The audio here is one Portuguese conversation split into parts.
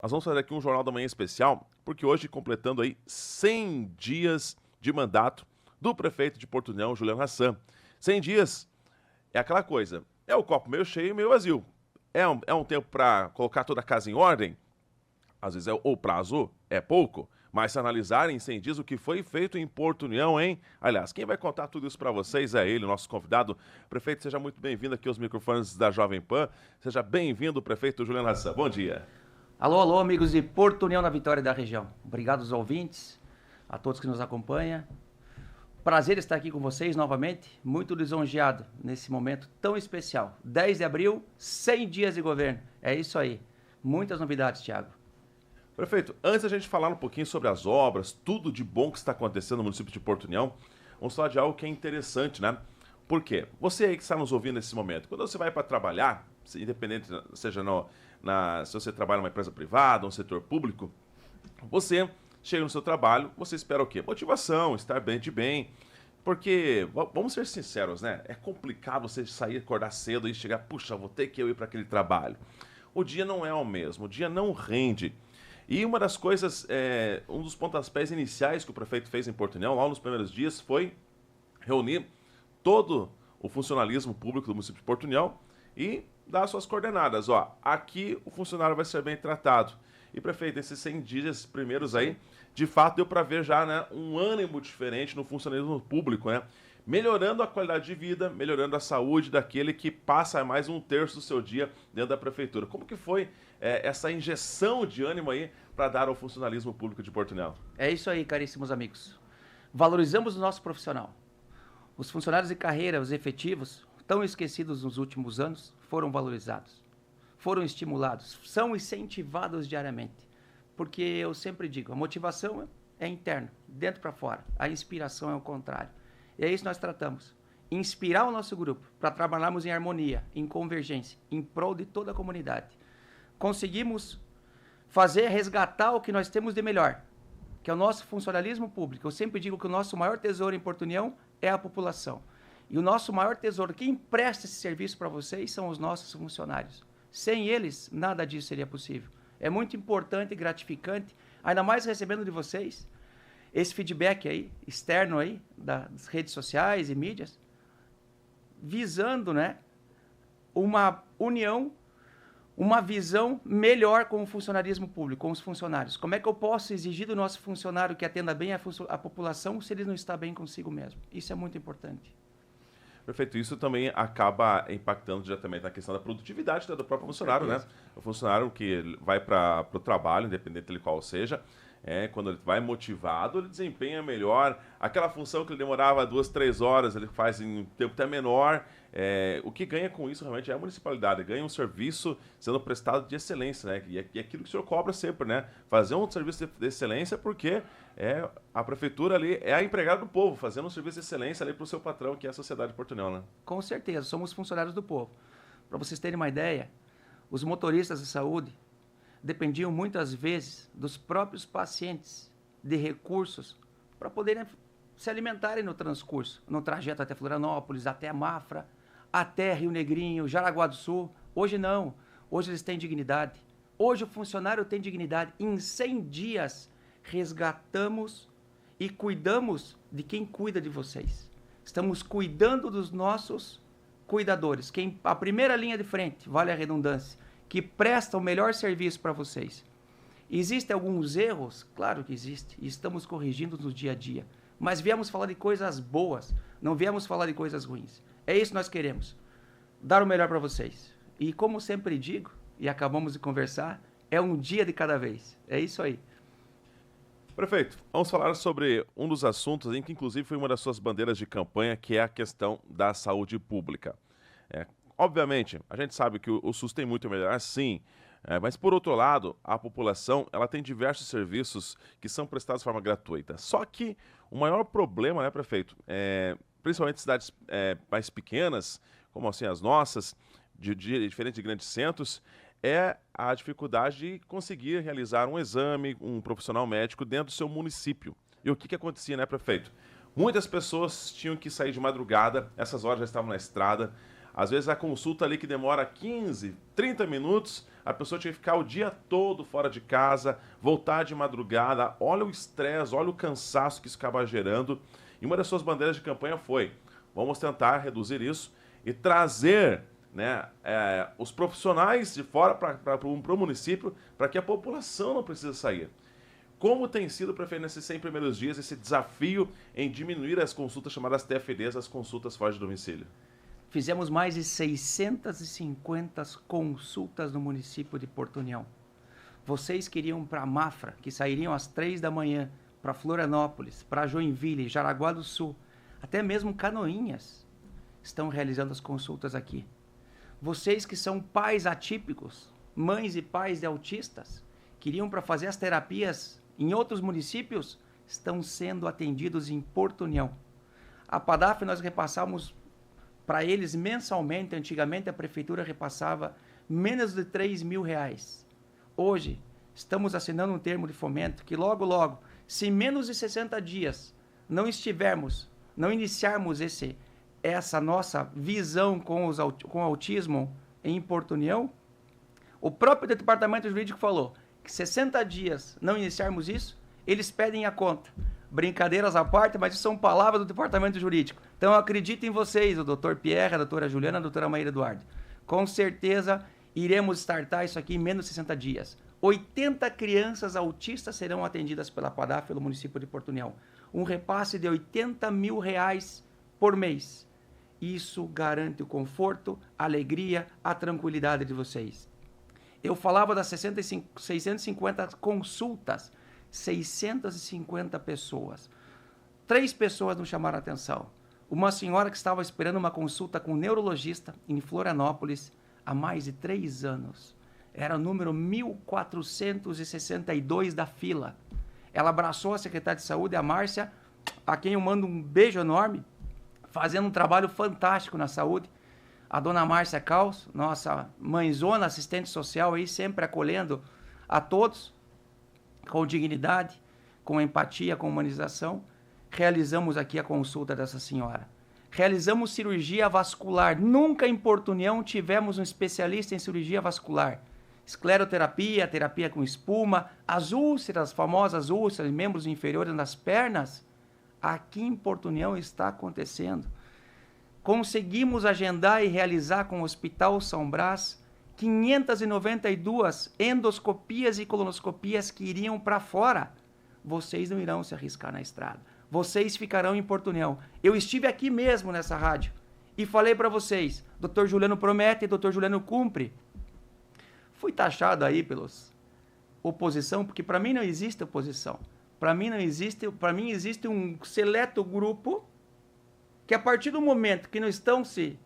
Nós vamos fazer aqui um Jornal da Manhã especial, porque hoje completando aí 100 dias de mandato do prefeito de Porto União, Juliano Hassan. 100 dias é aquela coisa, é o copo meio cheio e meio vazio. É um tempo para colocar toda a casa em ordem? Às vezes o prazo é pouco, mas se analisar em 100 dias o que foi feito em Porto União, hein? Aliás, quem vai contar tudo isso para vocês é ele, nosso convidado. Prefeito, seja muito bem-vindo aqui aos microfones da Jovem Pan. Seja bem-vindo, prefeito Juliano Hassan. Bom dia. Alô, alô, amigos de Porto União na Vitória da região. Obrigado aos ouvintes, a todos que nos acompanham. Prazer estar aqui com vocês novamente, muito lisonjeado nesse momento tão especial. 10 de abril, 100 dias de governo. É isso aí. Muitas novidades, Thiago. Prefeito, antes da gente falar um pouquinho sobre as obras, tudo de bom que está acontecendo no município de Porto União, vamos falar de algo que é interessante, né? Por quê? Você aí que está nos ouvindo nesse momento, quando você vai para trabalhar, independente, seja se você trabalha numa empresa privada, um setor público, você chega no seu trabalho, você espera o quê? Motivação, estar bem de bem. Porque, vamos ser sinceros, né? É complicado você sair, acordar cedo e chegar, puxa, vou ter que ir para aquele trabalho. O dia não é o mesmo, o dia não rende. E uma das coisas, um dos pontapés iniciais que o prefeito fez em Porto União, lá nos primeiros dias, foi reunir todo o funcionalismo público do município de Porto União e dar suas coordenadas. Ó, aqui o funcionário vai ser bem tratado. E, prefeito, esses 100 dias primeiros aí, de fato deu para ver já, né, um ânimo diferente no funcionalismo público, né? Melhorando a qualidade de vida, melhorando a saúde daquele que passa mais um terço do seu dia dentro da prefeitura. Como que foi essa injeção de ânimo aí para dar ao funcionalismo público de Porto União? É isso aí, caríssimos amigos. Valorizamos o nosso profissional. Os funcionários de carreira, os efetivos, tão esquecidos nos últimos anos, foram valorizados, foram estimulados, são incentivados diariamente. Porque eu sempre digo, a motivação é interna, dentro para fora. A inspiração é o contrário. E é isso que nós tratamos. Inspirar o nosso grupo para trabalharmos em harmonia, em convergência, em prol de toda a comunidade. Conseguimos resgatar o que nós temos de melhor, que é o nosso funcionalismo público. Eu sempre digo que o nosso maior tesouro em Porto União é a população. E o nosso maior tesouro, quem presta esse serviço para vocês, são os nossos funcionários. Sem eles, nada disso seria possível. É muito importante e gratificante, ainda mais recebendo de vocês esse feedback aí, externo aí, das redes sociais e mídias, visando, né, uma união, uma visão melhor com o funcionarismo público, com os funcionários. Como é que eu posso exigir do nosso funcionário que atenda bem a população se ele não está bem consigo mesmo? Isso é muito importante. Perfeito, isso também acaba impactando diretamente na questão da produtividade do próprio funcionário, né? O funcionário que vai para o trabalho, independente dele qual seja, quando ele vai motivado, ele desempenha melhor. Aquela função que ele demorava 2, 3 horas, ele faz em um tempo até menor. O que ganha com isso realmente é a municipalidade, ganha um serviço sendo prestado de excelência, né? E é aquilo que o senhor cobra sempre, né? Fazer um serviço de excelência porque a prefeitura ali é a empregada do povo, fazendo um serviço de excelência ali para o seu patrão, que é a sociedade de Porto União, né? Com certeza, somos funcionários do povo. Para vocês terem uma ideia, os motoristas de saúde dependiam muitas vezes dos próprios pacientes de recursos para poderem se alimentarem no transcurso, no trajeto até Florianópolis, até Mafra, até Rio Negrinho, Jaraguá do Sul. Hoje não, hoje eles têm dignidade. Hoje o funcionário tem dignidade. Em 100 dias resgatamos e cuidamos de quem cuida de vocês. Estamos cuidando dos nossos cuidadores, a primeira linha de frente, vale a redundância, que presta o melhor serviço para vocês. Existem alguns erros? Claro que existe, e estamos corrigindo no dia a dia. Mas viemos falar de coisas boas, não viemos falar de coisas ruins. É isso que nós queremos, dar o melhor para vocês. E como sempre digo, e acabamos de conversar, é um dia de cada vez. É isso aí. Prefeito, vamos falar sobre um dos assuntos em que inclusive foi uma das suas bandeiras de campanha, que é a questão da saúde pública. Obviamente, a gente sabe que o SUS tem muito a melhorar, sim, mas por outro lado, a população ela tem diversos serviços que são prestados de forma gratuita. Só que o maior problema, né, prefeito, principalmente cidades mais pequenas, como assim as nossas, diferente de grandes centros, é a dificuldade de conseguir realizar um exame, um profissional médico dentro do seu município. E o que acontecia, né, prefeito? Muitas pessoas tinham que sair de madrugada, essas horas já estavam na estrada. Às vezes a consulta ali que demora 15, 30 minutos, a pessoa tinha que ficar o dia todo fora de casa, voltar de madrugada, olha o estresse, olha o cansaço que isso acaba gerando. E uma das suas bandeiras de campanha foi: vamos tentar reduzir isso e trazer, né, os profissionais de fora para o município, para que a população não precise sair. Como tem sido, prefeito, nesses 100 primeiros dias, esse desafio em diminuir as consultas chamadas TFDs, as consultas fora de domicílio? Fizemos mais de 650 consultas no município de Porto União. Vocês queriam para Mafra, que sairiam às 3 da manhã, para Florianópolis, para Joinville, Jaraguá do Sul, até mesmo Canoinhas, estão realizando as consultas aqui. Vocês que são pais atípicos, mães e pais de autistas, queriam para fazer as terapias em outros municípios, estão sendo atendidos em Porto União. A PADAF nós repassamos para eles mensalmente. Antigamente a prefeitura repassava menos de R$3.000. Hoje estamos assinando um termo de fomento que logo, logo, se menos de 60 dias não iniciarmos essa nossa visão com o autismo em Porto União, o próprio departamento jurídico falou que 60 dias não iniciarmos isso, eles pedem a conta. Brincadeiras à parte, mas isso são palavras do departamento jurídico. Então eu acredito em vocês, o doutor Pierre, a doutora Juliana, a doutora Maíra Eduardo. Com certeza iremos startar isso aqui em menos de 60 dias. 80 crianças autistas serão atendidas pela PADAF, pelo município de Porto União. Um repasse de R$80.000 por mês. Isso garante o conforto, a alegria, a tranquilidade de vocês. Eu falava das 650 consultas, 650 pessoas. 3 pessoas nos chamaram a atenção. Uma senhora que estava esperando uma consulta com um neurologista em Florianópolis há mais de 3 anos. Era o número 1462 da fila. Ela abraçou a secretária de saúde, a Márcia, a quem eu mando um beijo enorme, fazendo um trabalho fantástico na saúde. A dona Márcia Caos, nossa mãezona, assistente social, aí sempre acolhendo a todos, com dignidade, com empatia, com humanização. Realizamos aqui a consulta dessa senhora. Realizamos cirurgia vascular. Nunca em Porto União tivemos um especialista em cirurgia vascular. Escleroterapia, terapia com espuma, as úlceras, famosas úlceras, membros inferiores das pernas, aqui em Porto União está acontecendo. Conseguimos agendar e realizar com o Hospital São Brás 592 endoscopias e colonoscopias que iriam para fora. Vocês não irão se arriscar na estrada. Vocês ficarão em Porto União. Eu estive aqui mesmo nessa rádio e falei para vocês, Dr. Juliano promete, Dr. Juliano cumpre. Fui taxado aí pelos oposição, porque para mim não existe oposição. Para mim existe um seleto grupo que a partir do momento que não estão se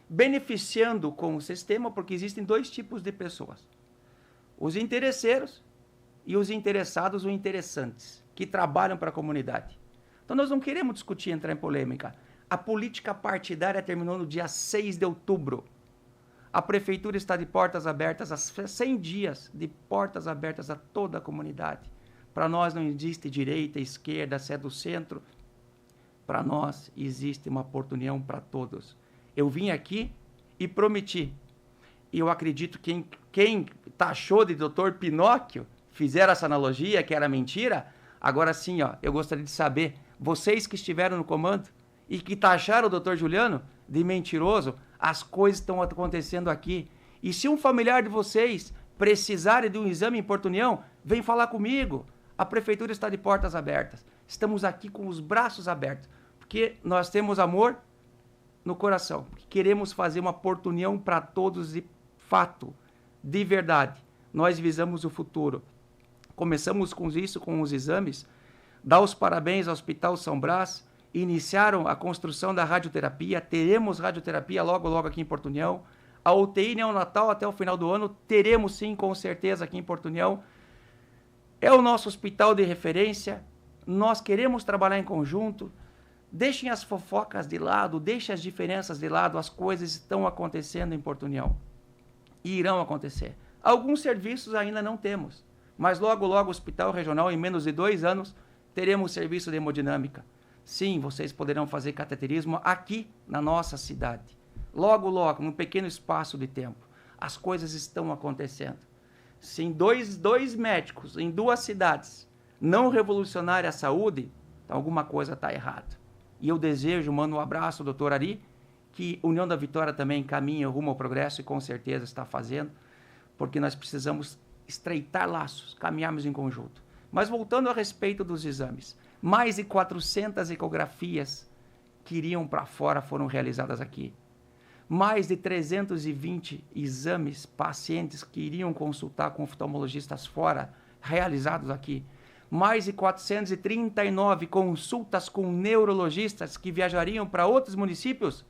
beneficiando com o sistema, porque existem 2 tipos de pessoas. Os interesseiros e os interessados ou interessantes, que trabalham para a comunidade. Então nós não queremos discutir, entrar em polêmica. A política partidária terminou no dia 6 de outubro. A prefeitura está de portas abertas, há 100 dias de portas abertas a toda a comunidade. Para nós não existe direita, esquerda, se é do centro. Para nós existe uma Porto União para todos. Eu vim aqui e prometi. E eu acredito que quem taxou de Dr. Pinóquio, fizeram essa analogia que era mentira, agora sim, ó, eu gostaria de saber, vocês que estiveram no comando e que taxaram o Dr. Juliano de mentiroso, as coisas estão acontecendo aqui. E se um familiar de vocês precisarem de um exame em Porto União, vem falar comigo. A prefeitura está de portas abertas. Estamos aqui com os braços abertos, porque nós temos amor no coração. Queremos fazer uma Porto União para todos de fato, de verdade. Nós visamos o futuro. Começamos com isso, com os exames. Dá os parabéns ao Hospital São Brás. Iniciaram a construção da radioterapia. Teremos radioterapia logo, logo aqui em Porto União. A UTI neonatal até o final do ano. Teremos sim, com certeza, aqui em Porto União. É o nosso hospital de referência. Nós queremos trabalhar em conjunto. Deixem as fofocas de lado, deixem as diferenças de lado. As coisas estão acontecendo em Porto União. E irão acontecer. Alguns serviços ainda não temos. Mas logo, logo, o Hospital Regional, em menos de 2 anos, teremos serviço de hemodinâmica. Sim, vocês poderão fazer cateterismo aqui na nossa cidade. Logo, logo, num pequeno espaço de tempo. as coisas estão acontecendo. Se em dois médicos, em 2 cidades, não revolucionarem a saúde, alguma coisa está errada. E eu desejo, mando um abraço ao doutor Ari, que União da Vitória também caminha rumo ao progresso e com certeza está fazendo, porque nós precisamos estreitar laços, caminharmos em conjunto. Mas voltando a respeito dos exames, mais de 400 ecografias que iriam para fora foram realizadas aqui. Mais de 320 exames, pacientes que iriam consultar com oftalmologistas fora, realizados aqui. Mais de 439 consultas com neurologistas que viajariam para outros municípios.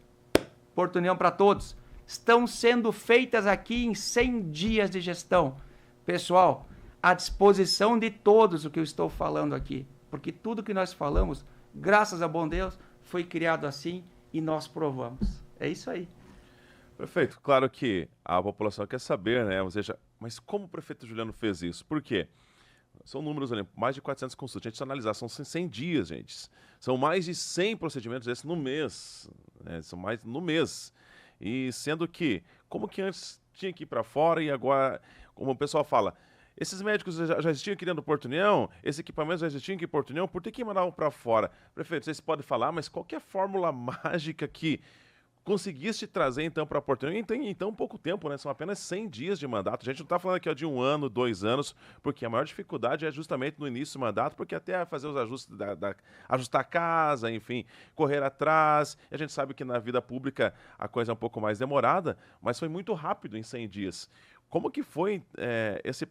Porto União para todos. Estão sendo feitas aqui em 100 dias de gestão. Pessoal, à disposição de todos o que eu estou falando aqui. Porque tudo que nós falamos, graças a bom Deus, foi criado assim e nós provamos. É isso aí. Perfeito. Claro que a população quer saber, né? Ou seja, mas como o prefeito Juliano fez isso? Por quê? São números ali, mais de 400 consultas. A gente precisa analisar, são 100 dias, gente. São mais de 100 procedimentos desses no mês. Né? São mais no mês. E sendo que, como que antes tinha que ir para fora e agora, como o pessoal fala, esses médicos já existiam aqui dentro do Porto União, esses equipamentos já existiam aqui em Porto União, por que mandavam para fora? Prefeito, vocês podem falar, mas qual que é a fórmula mágica que conseguiste trazer então para Porto União em tão pouco tempo, né? São apenas 100 dias de mandato. A gente não está falando aqui ó, de 1 ano, 2 anos, porque a maior dificuldade é justamente no início do mandato, porque até fazer os ajustes, ajustar a casa, enfim, correr atrás. E a gente sabe que na vida pública a coisa é um pouco mais demorada, mas foi muito rápido em 100 dias. Como que foi esse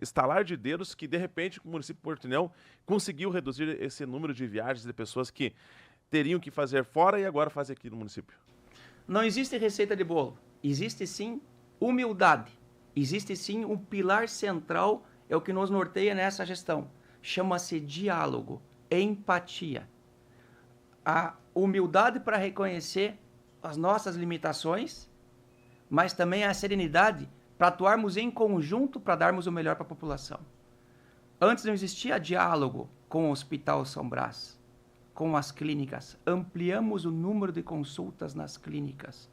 estalar de dedos que, de repente, o município de Porto União conseguiu reduzir esse número de viagens de pessoas que teriam que fazer fora e agora fazem aqui no município? Não existe receita de bolo. Existe sim humildade. Existe sim um pilar central, é o que nos norteia nessa gestão. Chama-se diálogo, empatia. A humildade para reconhecer as nossas limitações, mas também a serenidade para atuarmos em conjunto para darmos o melhor para a população. Antes não existia diálogo com o Hospital São Brás, com as clínicas. Ampliamos o número de consultas nas clínicas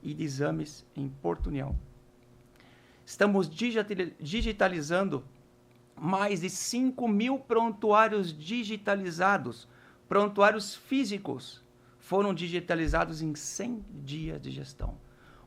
e de exames em Porto União. Estamos digitalizando mais de 5.000 prontuários digitalizados. Prontuários físicos foram digitalizados em 100 dias de gestão.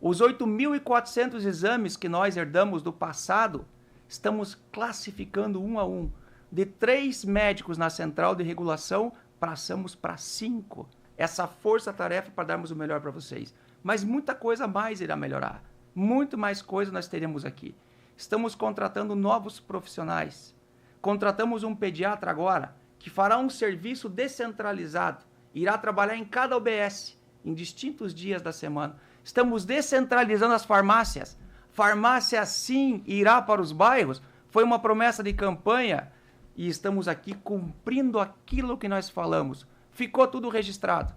Os 8.400 exames que nós herdamos do passado, estamos classificando um a um. De 3 médicos na central de regulação, passamos para 5. Essa força-tarefa para darmos o melhor para vocês. Mas muita coisa mais irá melhorar. Muito mais coisa nós teremos aqui. Estamos contratando novos profissionais. Contratamos um pediatra agora, que fará um serviço descentralizado. Irá trabalhar em cada UBS, em distintos dias da semana. Estamos descentralizando as farmácias. Farmácia sim irá para os bairros. Foi uma promessa de campanha e estamos aqui cumprindo aquilo que nós falamos. Ficou tudo registrado.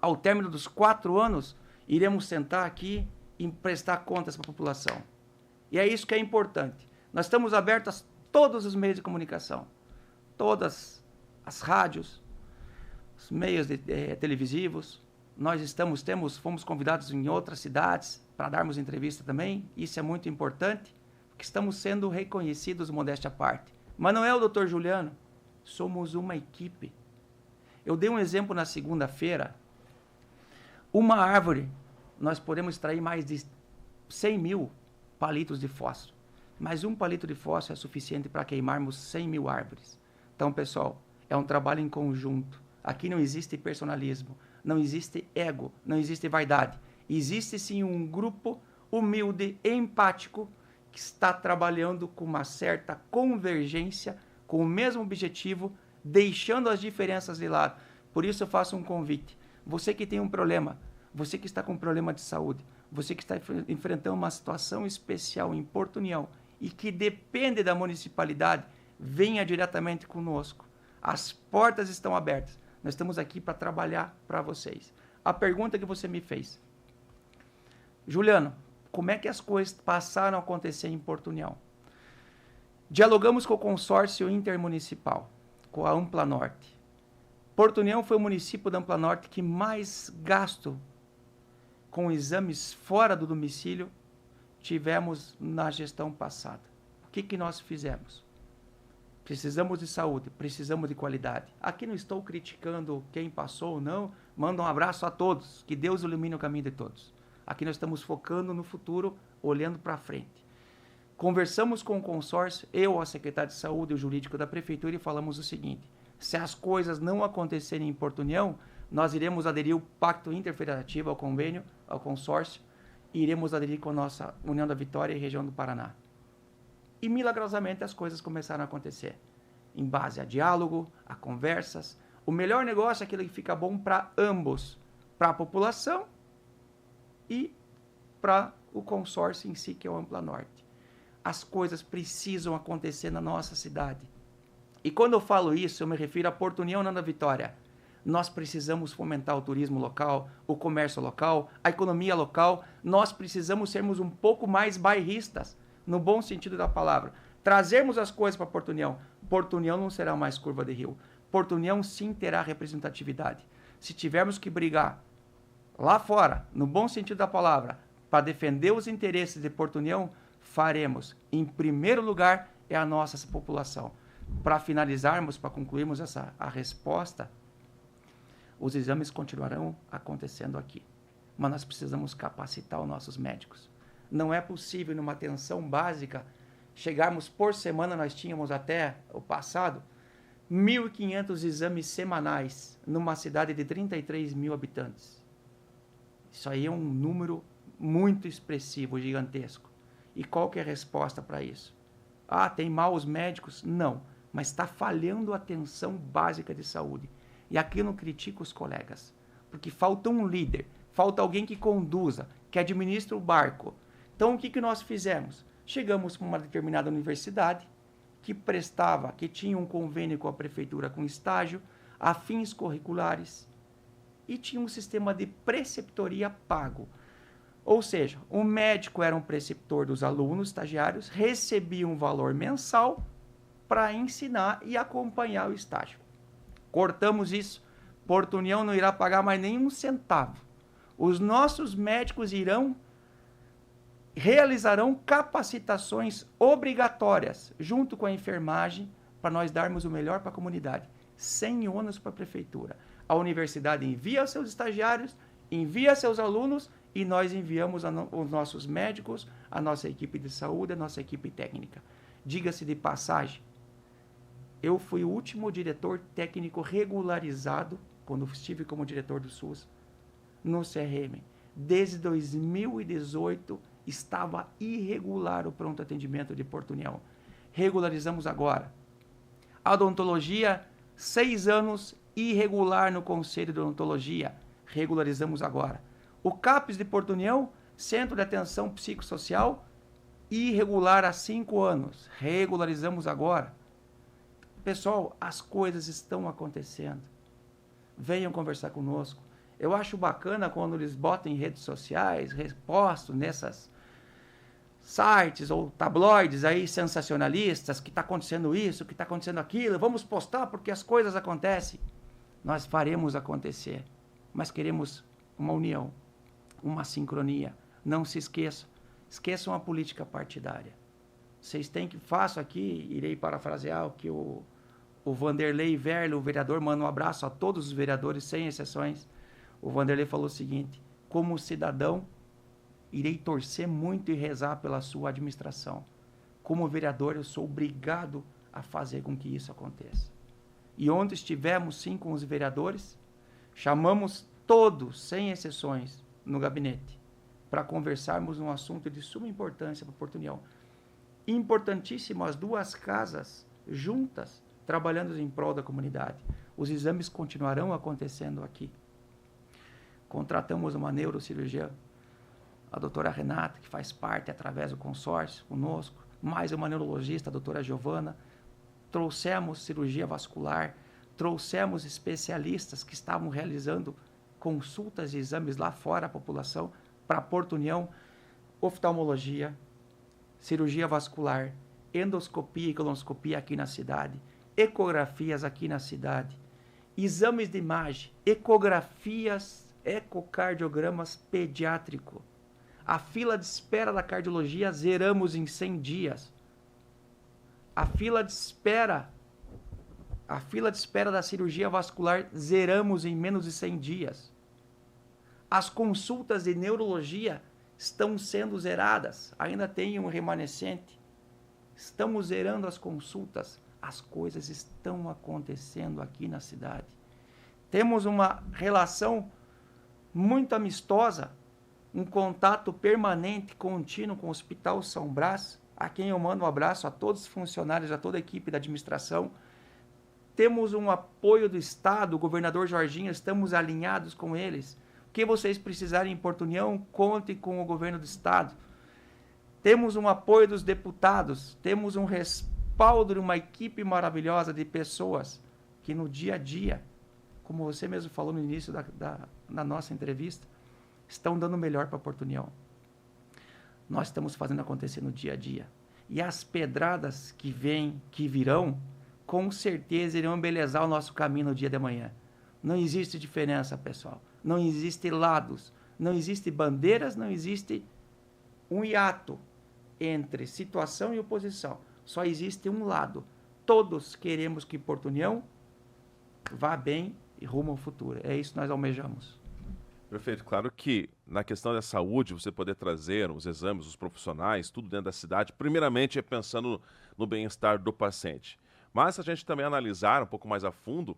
Ao término dos 4 anos, iremos sentar aqui e prestar contas para a população. E é isso que é importante. Nós estamos abertos a todos os meios de comunicação. Todas as rádios, os meios televisivos. Nós fomos convidados em outras cidades para darmos entrevista também. Isso é muito importante, porque estamos sendo reconhecidos, modéstia à parte. Mas não é o Dr. Juliano, somos uma equipe. Eu dei um exemplo na segunda-feira. Uma árvore, nós podemos extrair mais de 100.000 palitos de fósforo. Mas um palito de fósforo é suficiente para queimarmos 100.000 árvores. Então, pessoal, é um trabalho em conjunto. Aqui não existe personalismo, não existe ego, não existe vaidade. Existe sim um grupo humilde, empático, que está trabalhando com uma certa convergência, com o mesmo objetivo, deixando as diferenças de lado. Por isso eu faço um convite. Você que tem um problema, você que está com um problema de saúde, você que está enfrentando uma situação especial em Porto União e que depende da municipalidade, venha diretamente conosco. As portas estão abertas. Nós estamos aqui para trabalhar para vocês. A pergunta que você me fez. Juliano, como é que as coisas passaram a acontecer em Porto União? Dialogamos com o consórcio intermunicipal, com a Ampla Norte. Porto União foi o município da Ampla Norte que mais gasto com exames fora do domicílio tivemos na gestão passada. O que nós fizemos? Precisamos de saúde, precisamos de qualidade. Aqui não estou criticando quem passou ou não, mando um abraço a todos, que Deus ilumine o caminho de todos. Aqui nós estamos focando no futuro, olhando para frente. Conversamos com o consórcio, eu, a secretária de saúde e o jurídico da prefeitura, e falamos o seguinte: se as coisas não acontecerem em Porto União, nós iremos aderir ao pacto interfederativo, ao convênio, ao consórcio, e iremos aderir com a nossa União da Vitória e região do Paraná. E milagrosamente as coisas começaram a acontecer, em base a diálogo, a conversas. O melhor negócio é aquele que fica bom para ambos, para a população e para o consórcio em si, que é o Ampla Norte. As coisas precisam acontecer na nossa cidade. E quando eu falo isso, eu me refiro a Porto União, não da Vitória. Nós precisamos fomentar o turismo local, o comércio local, a economia local. Nós precisamos sermos um pouco mais bairristas, no bom sentido da palavra. Trazermos as coisas para Porto União. Porto União não será mais curva de rio. Porto União sim terá representatividade. Se tivermos que brigar lá fora, no bom sentido da palavra, para defender os interesses de Porto União, faremos. Em primeiro lugar é a nossa população. Para finalizarmos, para concluirmos a resposta, os exames continuarão acontecendo aqui. Mas nós precisamos capacitar os nossos médicos. Não é possível, numa atenção básica, chegarmos por semana, nós tínhamos até o passado, 1.500 exames semanais numa cidade de 33 mil habitantes. Isso aí é um número muito expressivo, gigantesco. E qual que é a resposta para isso? Ah, tem maus médicos? Não, mas está falhando a atenção básica de saúde. E aqui eu não critico os colegas, porque falta um líder, falta alguém que conduza, que administra o barco. Então, o que nós fizemos? Chegamos para uma determinada universidade que tinha um convênio com a prefeitura com estágio, afins curriculares, e tinha um sistema de preceptoria pago. Ou seja, o médico era um preceptor dos alunos estagiários, recebia um valor mensal para ensinar e acompanhar o estágio. Cortamos isso. Porto União não irá pagar mais nenhum centavo. Os nossos médicos realizarão capacitações obrigatórias junto com a enfermagem para nós darmos o melhor para a comunidade, sem ônus para a prefeitura. A universidade envia seus estagiários, envia seus alunos e nós enviamos os nossos médicos, a nossa equipe de saúde, a nossa equipe técnica. Diga-se de passagem, eu fui o último diretor técnico regularizado, quando estive como diretor do SUS, no CRM. Desde 2018, estava irregular o pronto atendimento de Porto União. Regularizamos agora. A odontologia, 6 anos, irregular no Conselho de Odontologia. Regularizamos agora. O CAPES de Porto União, Centro de Atenção Psicossocial, irregular há 5 anos. Regularizamos agora. Pessoal, as coisas estão acontecendo. Venham conversar conosco. Eu acho bacana quando eles botam em redes sociais, repostam nessas sites ou tabloides aí sensacionalistas, que está acontecendo isso, que está acontecendo aquilo, vamos postar porque as coisas acontecem. Nós faremos acontecer, mas queremos uma união, uma sincronia. Não se esqueçam a política partidária. Vocês têm que, faço aqui, irei parafrasear o que o Vanderlei Verle, o vereador, manda um abraço a todos os vereadores, sem exceções. O Vanderlei falou o seguinte: como cidadão, irei torcer muito e rezar pela sua administração. Como vereador, eu sou obrigado a fazer com que isso aconteça. E onde estivemos, sim, com os vereadores, chamamos todos, sem exceções, no gabinete, para conversarmos um assunto de suma importância para Porto União. Importantíssimo as duas casas juntas, trabalhando em prol da comunidade. Os exames continuarão acontecendo aqui. Contratamos uma neurocirurgiã, a doutora Renata, que faz parte através do consórcio conosco, mais uma neurologista, a doutora Giovana. Trouxemos cirurgia vascular, trouxemos especialistas que estavam realizando consultas e exames lá fora a população, para Porto União, oftalmologia, cirurgia vascular, endoscopia e colonoscopia aqui na cidade, ecografias aqui na cidade, exames de imagem, ecografias, ecocardiogramas pediátrico. A fila de espera da cardiologia zeramos em 100 dias. A fila de espera da cirurgia vascular zeramos em menos de 100 dias. As consultas de neurologia estão sendo zeradas. Ainda tem um remanescente. Estamos zerando as consultas. As coisas estão acontecendo aqui na cidade. Temos uma relação muito amistosa, um contato permanente, contínuo com o Hospital São Brás, a quem eu mando um abraço a todos os funcionários, a toda a equipe da administração. Temos um apoio do Estado, o governador Jorginho, estamos alinhados com eles. O que vocês precisarem em Porto União, conte com o governo do Estado. Temos um apoio dos deputados, temos um respaldo de uma equipe maravilhosa de pessoas que no dia a dia, como você mesmo falou no início da nossa entrevista, estão dando o melhor para Porto União. Nós estamos fazendo acontecer no dia a dia. E as pedradas que virão, com certeza irão embelezar o nosso caminho no dia de amanhã. Não existe diferença, pessoal. Não existe lados. Não existe bandeiras, não existe um hiato entre situação e oposição. Só existe um lado. Todos queremos que Porto União vá bem e rumo ao futuro. É isso que nós almejamos. Perfeito. Claro que na questão da saúde, você poder trazer os exames, os profissionais, tudo dentro da cidade, primeiramente é pensando no bem-estar do paciente. Mas se a gente também analisar um pouco mais a fundo,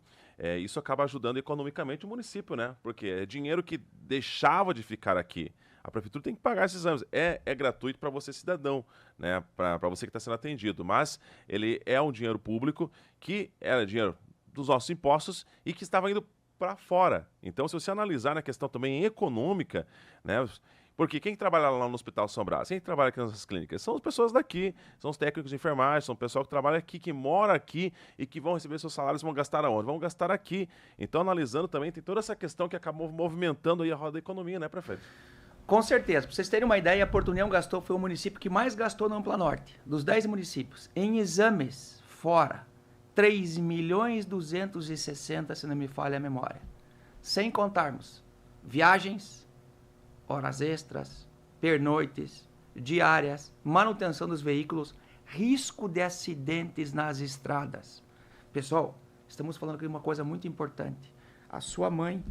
isso acaba ajudando economicamente o município, né? Porque é dinheiro que deixava de ficar aqui. A prefeitura tem que pagar esses exames. É gratuito para você, cidadão, né? Para você que está sendo atendido. Mas ele é um dinheiro público que era dinheiro dos nossos impostos e que estava indo para fora. Então, se você analisar na questão também econômica, né? Porque quem trabalha lá no Hospital São Brás, quem trabalha aqui nas clínicas, são as pessoas daqui, são os técnicos de enfermagem, são o pessoal que trabalha aqui, que mora aqui e que vão receber seus salários, vão gastar aonde? Vão gastar aqui. Então, analisando também, tem toda essa questão que acabou movimentando aí a roda da economia, né, prefeito? Com certeza. Para vocês terem uma ideia, Porto União foi o município que mais gastou no Ampla Norte, dos 10 municípios. Em exames, fora, 3.260.000, se não me falha a memória. Sem contarmos viagens, horas extras, pernoites, diárias, manutenção dos veículos, risco de acidentes nas estradas. Pessoal, estamos falando aqui de uma coisa muito importante. A sua mãe,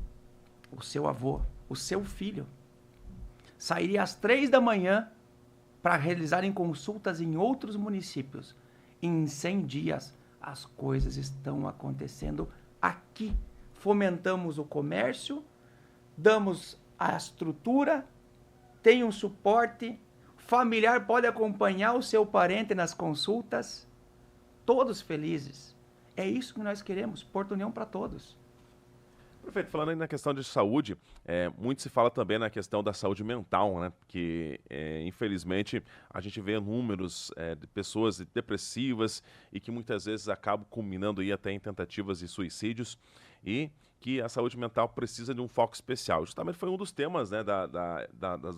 o seu avô, o seu filho, sairia às 3 da manhã para realizarem consultas em outros municípios. Em 100 dias, as coisas estão acontecendo aqui. Fomentamos o comércio, damos a estrutura, tem um suporte, familiar pode acompanhar o seu parente nas consultas, todos felizes. É isso que nós queremos, Porto União para todos. Perfeito. Falando aí na questão de saúde, muito se fala também na questão da saúde mental, né? Que, infelizmente, a gente vê números de pessoas depressivas e que muitas vezes acabam culminando aí até em tentativas de suicídios e que a saúde mental precisa de um foco especial. Justamente foi um dos temas, né, das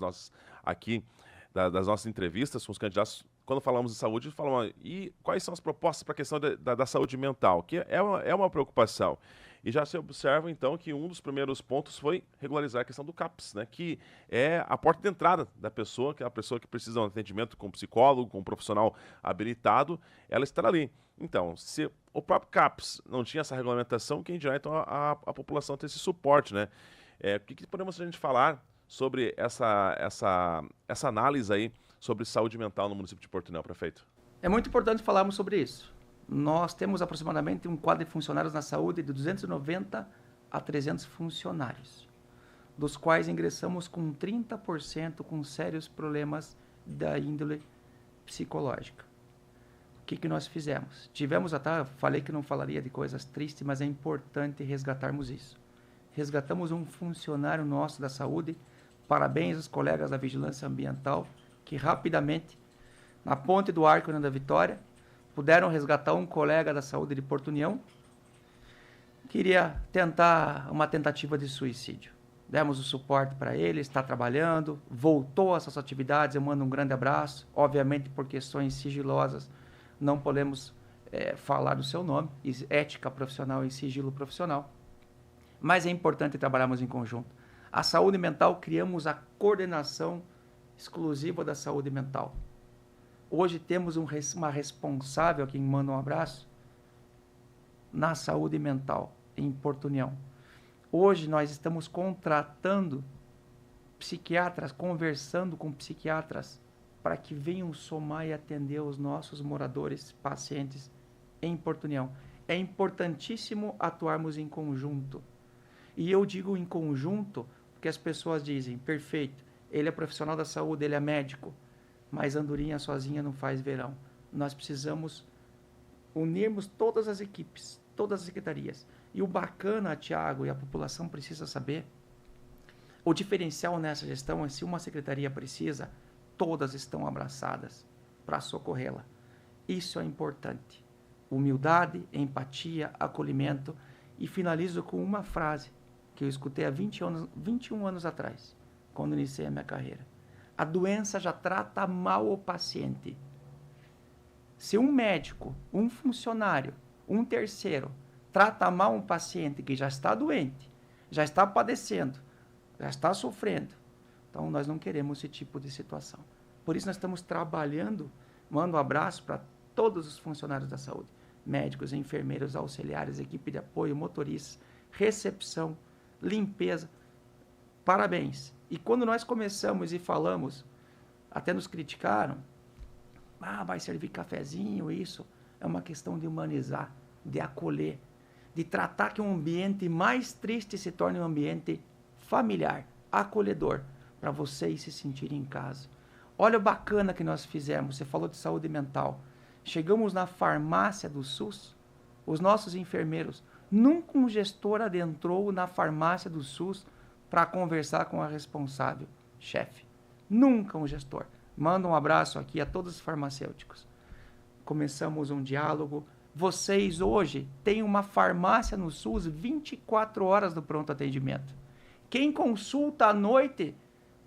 nossas entrevistas com os candidatos. Quando falamos de saúde, falamos, e quais são as propostas para a questão da saúde mental, que é uma preocupação. E já se observa, então, que um dos primeiros pontos foi regularizar a questão do CAPS, né, que é a porta de entrada da pessoa, que é a pessoa que precisa de um atendimento com um psicólogo, com um profissional habilitado, ela estará ali. Então, se o próprio CAPS não tinha essa regulamentação, quem dirá, então, a população ter esse suporte, né? O que podemos a gente falar sobre essa análise aí sobre saúde mental no município de Porto União, prefeito? É muito importante falarmos sobre isso. Nós temos aproximadamente um quadro de funcionários na saúde de 290 a 300 funcionários, dos quais ingressamos com 30% com sérios problemas da índole psicológica. O que nós fizemos? Falei que não falaria de coisas tristes, mas é importante resgatarmos isso. Resgatamos um funcionário nosso da saúde, parabéns aos colegas da Vigilância Ambiental, que rapidamente, na Ponte do Arco da Vitória, puderam resgatar um colega da saúde de Porto União, queria tentar uma tentativa de suicídio. Demos o suporte para ele, está trabalhando, voltou às suas atividades, eu mando um grande abraço, obviamente por questões sigilosas, não podemos falar do seu nome, ética profissional e sigilo profissional, mas é importante trabalharmos em conjunto. A saúde mental, criamos a coordenação exclusiva da saúde mental. Hoje temos uma responsável, aqui manda um abraço, na saúde mental, em Porto União. Hoje nós estamos contratando psiquiatras, conversando com psiquiatras, para que venham somar e atender os nossos moradores, pacientes em Porto União. É importantíssimo atuarmos em conjunto. E eu digo em conjunto, porque as pessoas dizem, perfeito, ele é profissional da saúde, ele é médico, mas andorinha sozinha não faz verão. Nós precisamos unirmos todas as equipes, todas as secretarias. E o bacana, Tiago, e a população precisa saber, o diferencial nessa gestão é se uma secretaria precisa, todas estão abraçadas para socorrê-la. Isso é importante. Humildade, empatia, acolhimento. E finalizo com uma frase que eu escutei há 21 anos atrás, quando iniciei a minha carreira. A doença já trata mal o paciente. Se um médico, um funcionário, um terceiro, trata mal um paciente que já está doente, já está padecendo, já está sofrendo, então nós não queremos esse tipo de situação. Por isso nós estamos trabalhando, mando um abraço para todos os funcionários da saúde, médicos, enfermeiros, auxiliares, equipe de apoio, motoristas, recepção, limpeza. Parabéns. E quando nós começamos e falamos, até nos criticaram, vai servir cafezinho, isso. É uma questão de humanizar, de acolher, de tratar que um ambiente mais triste se torne um ambiente familiar, acolhedor, para vocês se sentirem em casa. Olha o bacana que nós fizemos, você falou de saúde mental. Chegamos na farmácia do SUS, os nossos enfermeiros, nunca um gestor adentrou na farmácia do SUS para conversar com a responsável, chefe. Nunca um gestor. Manda um abraço aqui a todos os farmacêuticos. Começamos um diálogo. Vocês hoje têm uma farmácia no SUS 24 horas do pronto atendimento. Quem consulta à noite,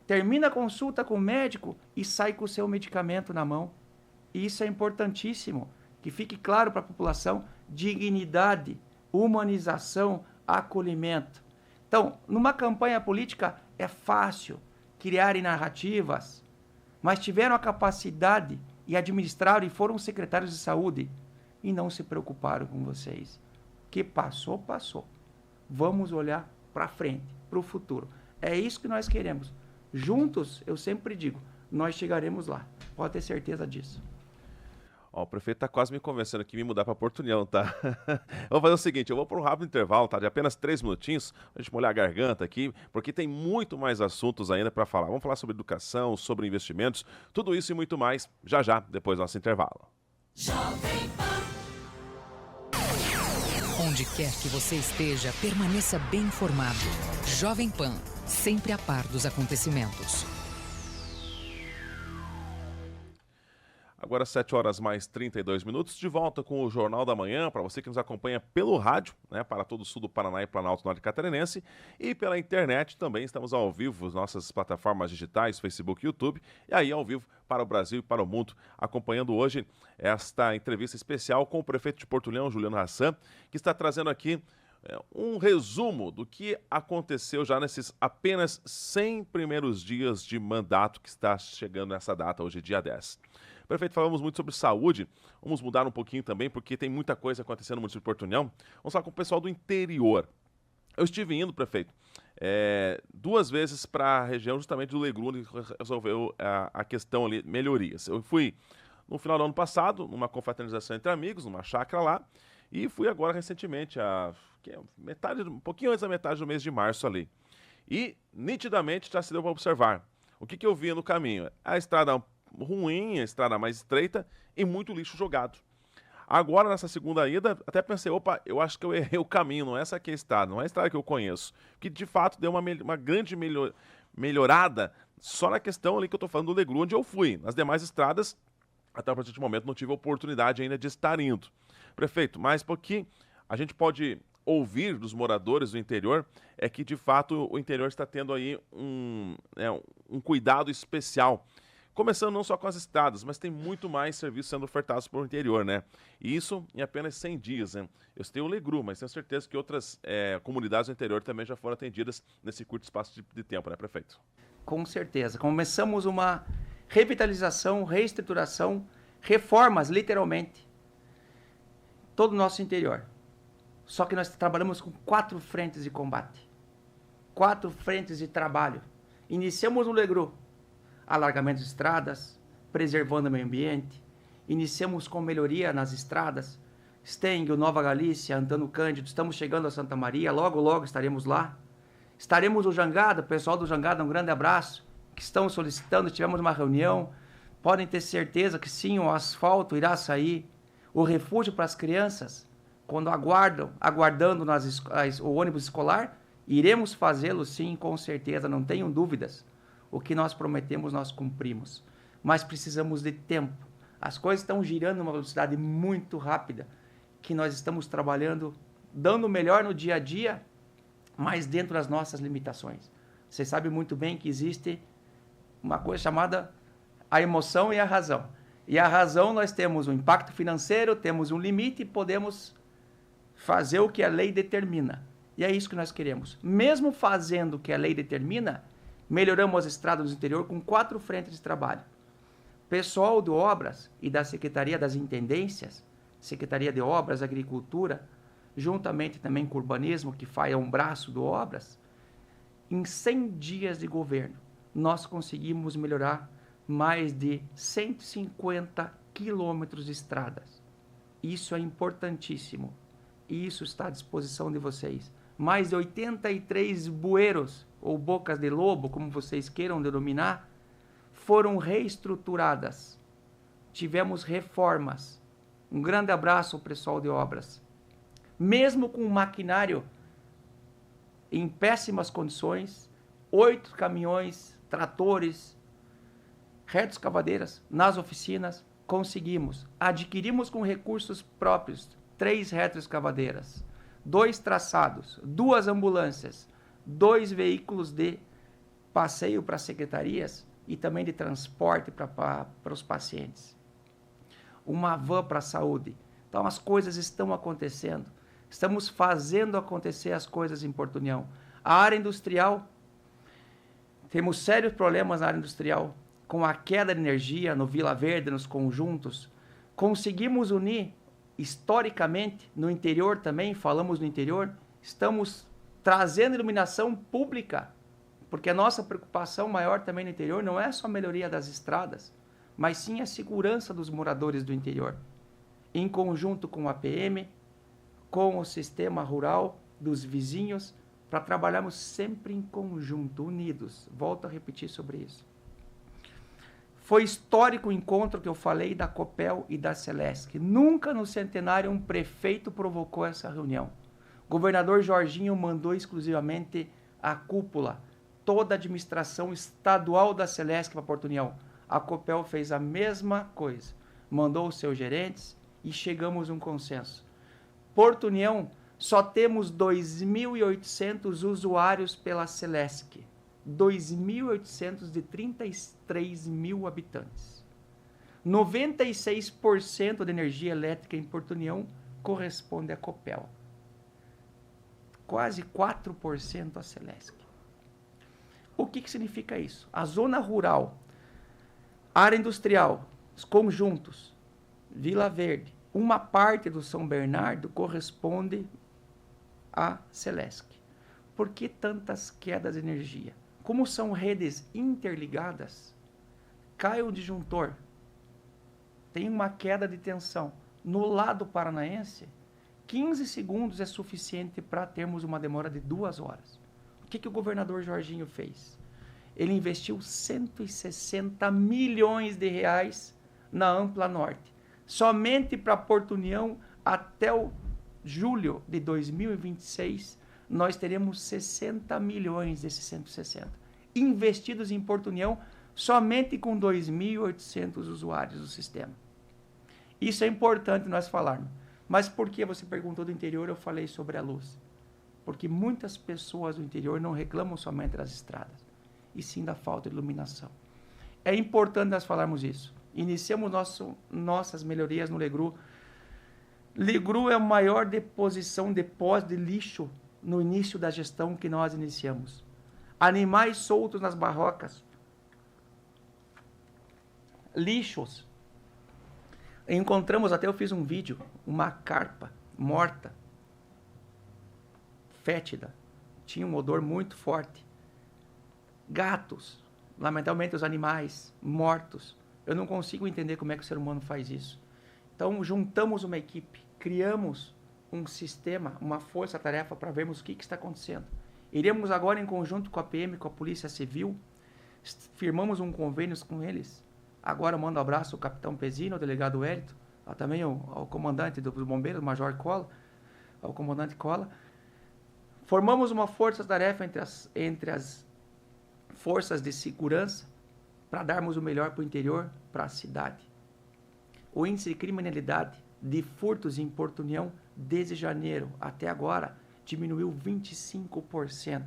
termina a consulta com o médico e sai com o seu medicamento na mão. E isso é importantíssimo, que fique claro para a população, dignidade, humanização, acolhimento. Então, numa campanha política é fácil criarem narrativas, mas tiveram a capacidade e administraram e foram secretários de saúde e não se preocuparam com vocês. O que passou, passou. Vamos olhar para frente, para o futuro. É isso que nós queremos. Juntos, eu sempre digo, nós chegaremos lá. Pode ter certeza disso. Ó, o prefeito tá quase me convencendo aqui me mudar para Porto União, tá? Eu vou fazer o seguinte, eu vou para um rápido intervalo, tá? De apenas 3 minutinhos, a gente molhar a garganta aqui, porque tem muito mais assuntos ainda para falar. Vamos falar sobre educação, sobre investimentos, tudo isso e muito mais, já já, depois do nosso intervalo. Jovem Pan. Onde quer que você esteja, permaneça bem informado. Jovem Pan, sempre a par dos acontecimentos. Agora 7 horas mais 32 minutos, de volta com o Jornal da Manhã, para você que nos acompanha pelo rádio, né, para todo o sul do Paraná e Planalto Norte Catarinense, e pela internet também estamos ao vivo, nas nossas plataformas digitais, Facebook e YouTube, e aí ao vivo para o Brasil e para o mundo, acompanhando hoje esta entrevista especial com o prefeito de Porto União, Juliano Hassan, que está trazendo aqui um resumo do que aconteceu já nesses apenas 100 primeiros dias de mandato que está chegando nessa data, hoje dia 10. Prefeito, falamos muito sobre saúde, vamos mudar um pouquinho também, porque tem muita coisa acontecendo no município de Porto União. Vamos falar com o pessoal do interior. Eu estive indo, prefeito, 2 vezes para a região justamente do Legru, onde resolveu a questão ali, melhorias. Eu fui no final do ano passado, numa confraternização entre amigos, numa chácara lá, e fui agora recentemente, um pouquinho antes da metade do mês de março ali. E nitidamente já se deu para observar. O que eu via no caminho? A estrada ruim, a estrada mais estreita e muito lixo jogado. Agora, nessa segunda ida, até pensei, opa, eu acho que eu errei o caminho, não é essa aqui a estrada, não é a estrada que eu conheço. Que de fato deu uma grande melhorada só na questão ali que eu tô falando do Legru, onde eu fui. Nas demais estradas, até o presente momento, não tive a oportunidade ainda de estar indo. Prefeito, mas porque a gente pode ouvir dos moradores do interior é que, de fato, o interior está tendo aí um cuidado especial. Começando não só com as estradas, mas tem muito mais serviços sendo ofertados para o interior, né? E isso em apenas 100 dias, né? Eu citei o Legru, mas tenho certeza que outras comunidades do interior também já foram atendidas nesse curto espaço de tempo, né, prefeito? Com certeza. Começamos uma revitalização, reestruturação, reformas, literalmente, todo o nosso interior. Só que nós trabalhamos com 4 frentes de combate, 4 frentes de trabalho. Iniciamos no Legru, alargamento de estradas, preservando o meio ambiente. Iniciamos com melhoria nas estradas, Stengel, Nova Galícia, Antônio Cândido, estamos chegando a Santa Maria, logo, logo estaremos lá. Estaremos no Jangada, o pessoal do Jangada, um grande abraço, que estão solicitando, tivemos uma reunião, podem ter certeza que sim, o asfalto irá sair, o refúgio para as crianças, quando aguardando o ônibus escolar, iremos fazê-lo sim, com certeza, não tenham dúvidas. O que nós prometemos, nós cumprimos. Mas precisamos de tempo. As coisas estão girando numa velocidade muito rápida, que nós estamos trabalhando, dando o melhor no dia a dia, mas dentro das nossas limitações. Você sabe muito bem que existe uma coisa chamada a emoção e a razão. E a razão, nós temos um impacto financeiro, temos um limite e podemos fazer o que a lei determina. E é isso que nós queremos. Mesmo fazendo o que a lei determina, melhoramos as estradas do interior com 4 frentes de trabalho. Pessoal de obras e da Secretaria das Intendências, Secretaria de Obras, Agricultura, juntamente também com o urbanismo, que faz um braço do obras, em 100 dias de governo, nós conseguimos melhorar mais de 150 quilômetros de estradas. Isso é importantíssimo. Isso está à disposição de vocês. Mais de 83 bueiros, ou bocas de lobo, como vocês queiram denominar, foram reestruturadas. Tivemos reformas. Um grande abraço ao pessoal de obras. Mesmo com o maquinário em péssimas condições, 8 caminhões, tratores, retroescavadeiras nas oficinas, conseguimos. Adquirimos com recursos próprios 3 retroescavadeiras, 2 traçados, 2 ambulâncias, 2 veículos de passeio para secretarias e também de transporte para os pacientes. Uma van para a saúde. Então as coisas estão acontecendo. Estamos fazendo acontecer as coisas em Porto União. A área industrial, temos sérios problemas na área industrial, com a queda de energia no Vila Verde, nos conjuntos. Conseguimos unir, historicamente, no interior também, falamos no interior, estamos trazendo iluminação pública, porque a nossa preocupação maior também no interior não é só a melhoria das estradas, mas sim a segurança dos moradores do interior, em conjunto com a PM, com o sistema rural, dos vizinhos, para trabalharmos sempre em conjunto, unidos. Volto a repetir sobre isso. Foi histórico o encontro que eu falei da Copel e da Celesc. Nunca no centenário um prefeito provocou essa reunião. O governador Jorginho mandou exclusivamente a cúpula, toda a administração estadual da Celesc para Porto União. A Copel fez a mesma coisa. Mandou os seus gerentes e chegamos a um consenso. Porto União, só temos 2.800 usuários pela Celesc. 2.800 de 33 mil habitantes. 96% da energia elétrica em Porto União corresponde à Copel. Quase 4% à Celesc. O que significa isso? A zona rural, área industrial, os conjuntos, Vila Verde, uma parte do São Bernardo corresponde à Celesc. Por que tantas quedas de energia? Como são redes interligadas, cai o disjuntor, tem uma queda de tensão. No lado paranaense, 15 segundos é suficiente para termos uma demora de 2 horas. O que o governador Jorginho fez? Ele investiu 160 milhões de reais na Ampla Norte. Somente para Porto União, até o julho de 2026, nós teremos 60 milhões desses 160. Investidos em Porto União, somente com 2.800 usuários do sistema. Isso é importante nós falarmos. Mas por que você perguntou do interior, eu falei sobre a luz? Porque muitas pessoas do interior não reclamam somente das estradas, e sim da falta de iluminação. É importante nós falarmos isso. Iniciamos nossas melhorias no Legru. Legru é a maior depósito de lixo no início da gestão que nós iniciamos. Animais soltos nas barrocas. Lixos. Encontramos, até eu fiz um vídeo, uma carpa morta, fétida, tinha um odor muito forte. Gatos, lamentavelmente os animais mortos. Eu não consigo entender como é que o ser humano faz isso. Então, juntamos uma equipe, criamos um sistema, uma força-tarefa para vermos o que está acontecendo. Iremos agora, em conjunto com a PM, com a Polícia Civil, firmamos um convênio com eles. Agora mando um abraço ao capitão Pezino, ao delegado Hélito, também ao comandante dos bombeiros, o Major Cola, ao comandante Cola. Formamos uma força-tarefa entre as forças de segurança para darmos o melhor para o interior, para a cidade. O índice de criminalidade de furtos em Porto União, desde janeiro até agora, diminuiu 25%.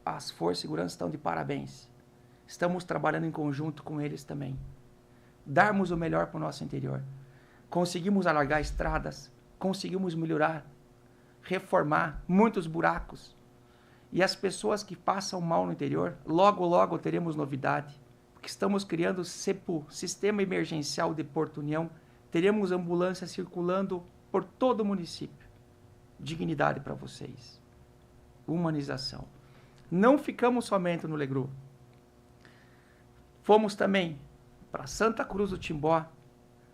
As forças de segurança estão de parabéns. Estamos trabalhando em conjunto com eles também. Darmos o melhor para o nosso interior. Conseguimos alargar estradas, conseguimos melhorar, reformar muitos buracos. E as pessoas que passam mal no interior, logo, logo teremos novidade. Porque estamos criando o SEPU, Sistema Emergencial de Porto União. Teremos ambulância circulando por todo o município. Dignidade para vocês. Humanização. Não ficamos somente no Legru. Fomos também para Santa Cruz do Timbó,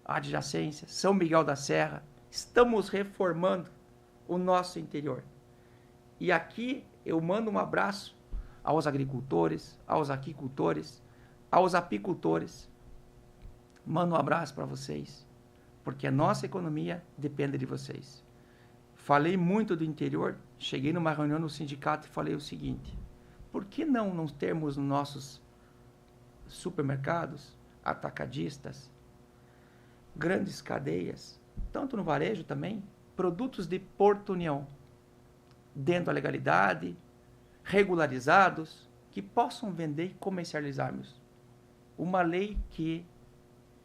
adjacência, São Miguel da Serra. Estamos reformando o nosso interior. E aqui eu mando um abraço aos agricultores, aos aquicultores, aos apicultores. Mando um abraço para vocês, porque a nossa economia depende de vocês. Falei muito do interior, cheguei numa reunião no sindicato e falei o seguinte: por que não termos nos nossos supermercados, atacadistas, grandes cadeias, tanto no varejo também, produtos de Porto União, dentro da legalidade, regularizados, que possam vender e comercializarmos. Uma lei que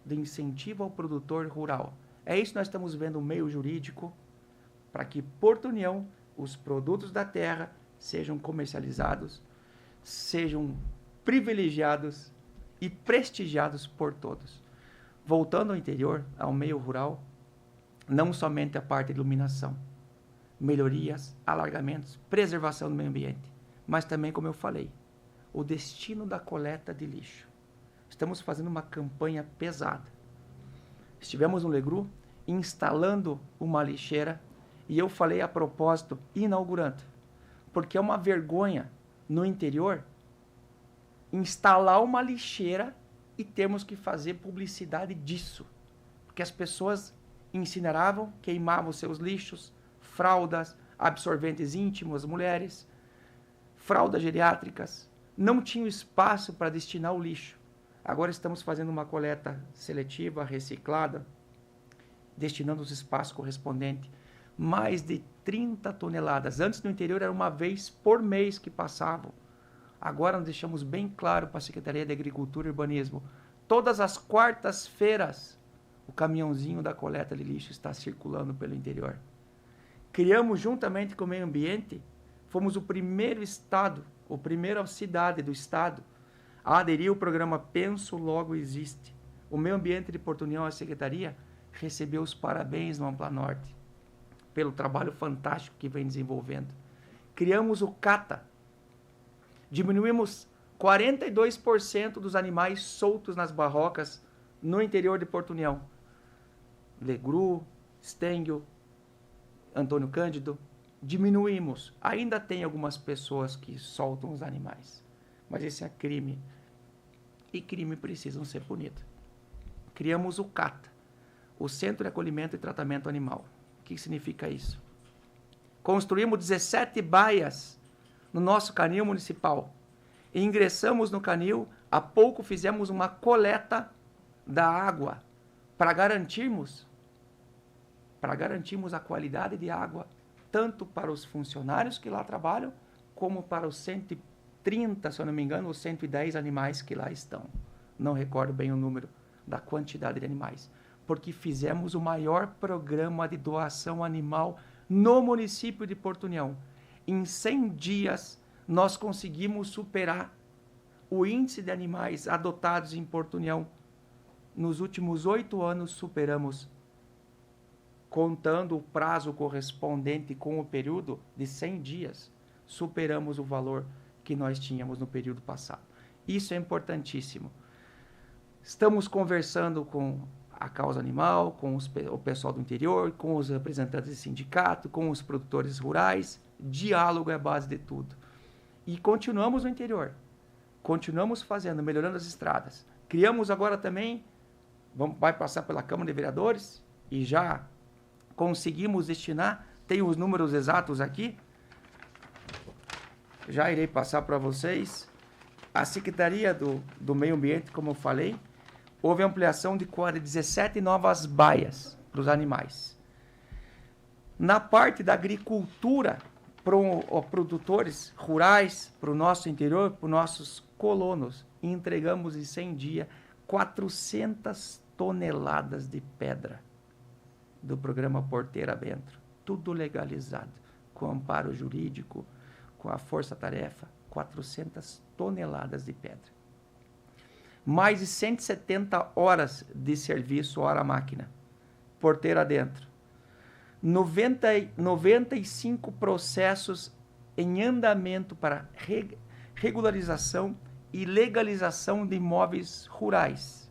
de incentivo ao produtor rural. É isso que nós estamos vendo, um meio jurídico para que Porto União, os produtos da terra, sejam comercializados, sejam privilegiados e prestigiados por todos. Voltando ao interior, ao meio rural, não somente a parte de iluminação, melhorias, alargamentos, preservação do meio ambiente, mas também, como eu falei, o destino da coleta de lixo. Estamos fazendo uma campanha pesada. Estivemos no Legru instalando uma lixeira e eu falei a propósito, inaugurando, porque é uma vergonha no interior instalar uma lixeira e temos que fazer publicidade disso, porque as pessoas incineravam, queimavam seus lixos, fraldas, absorventes íntimos, mulheres, fraldas geriátricas, não tinham espaço para destinar o lixo. Agora estamos fazendo uma coleta seletiva, reciclada, destinando os espaços correspondentes. Mais de 30 toneladas. Antes no interior era uma vez por mês que passavam. Agora nós deixamos bem claro para a Secretaria de Agricultura e Urbanismo. Todas as quartas-feiras, o caminhãozinho da coleta de lixo está circulando pelo interior. Criamos juntamente com o meio ambiente, fomos o primeiro estado, a primeira cidade do estado a aderir ao programa Penso Logo Existe. O meio ambiente de Porto União, a Secretaria, recebeu os parabéns no Ampla Norte pelo trabalho fantástico que vem desenvolvendo. Criamos o CATA. Diminuímos 42% dos animais soltos nas barrocas no interior de Porto União. Legru, Stengel, Antônio Cândido, diminuímos. Ainda tem algumas pessoas que soltam os animais, mas esse é crime. E crime precisam ser punidos. Criamos o CATA, o Centro de Acolhimento e Tratamento Animal. O que significa isso? Construímos 17 baias no nosso canil municipal. E ingressamos no canil, há pouco fizemos uma coleta da água para garantirmos a qualidade de água, tanto para os funcionários que lá trabalham, como para os 130, se eu não me engano, os 110 animais que lá estão. Não recordo bem o número da quantidade de animais. Porque fizemos o maior programa de doação animal no município de Porto União. Em 100 dias, nós conseguimos superar o índice de animais adotados em Porto União. Nos últimos 8 anos, superamos, contando o prazo correspondente com o período de 100 dias, superamos o valor que nós tínhamos no período passado. Isso é importantíssimo. Estamos conversando com a causa animal, com o pessoal do interior, com os representantes do sindicato, com os produtores rurais. Diálogo é a base de tudo. E continuamos no interior. Continuamos fazendo, melhorando as estradas. Criamos agora também, vai passar pela Câmara de Vereadores, e já conseguimos destinar, tem os números exatos aqui, já irei passar para vocês. A Secretaria do Meio Ambiente, como eu falei, houve ampliação de 17 novas baias para os animais. Na parte da agricultura, para os produtores rurais, para o nosso interior, para os nossos colonos, entregamos em 100 dias 400 toneladas de pedra do programa Porteira Dentro. Tudo legalizado, com amparo jurídico, com a força-tarefa, 400 toneladas de pedra. Mais de 170 horas de serviço hora-máquina, porteira dentro. 95 processos em andamento para regularização e legalização de imóveis rurais,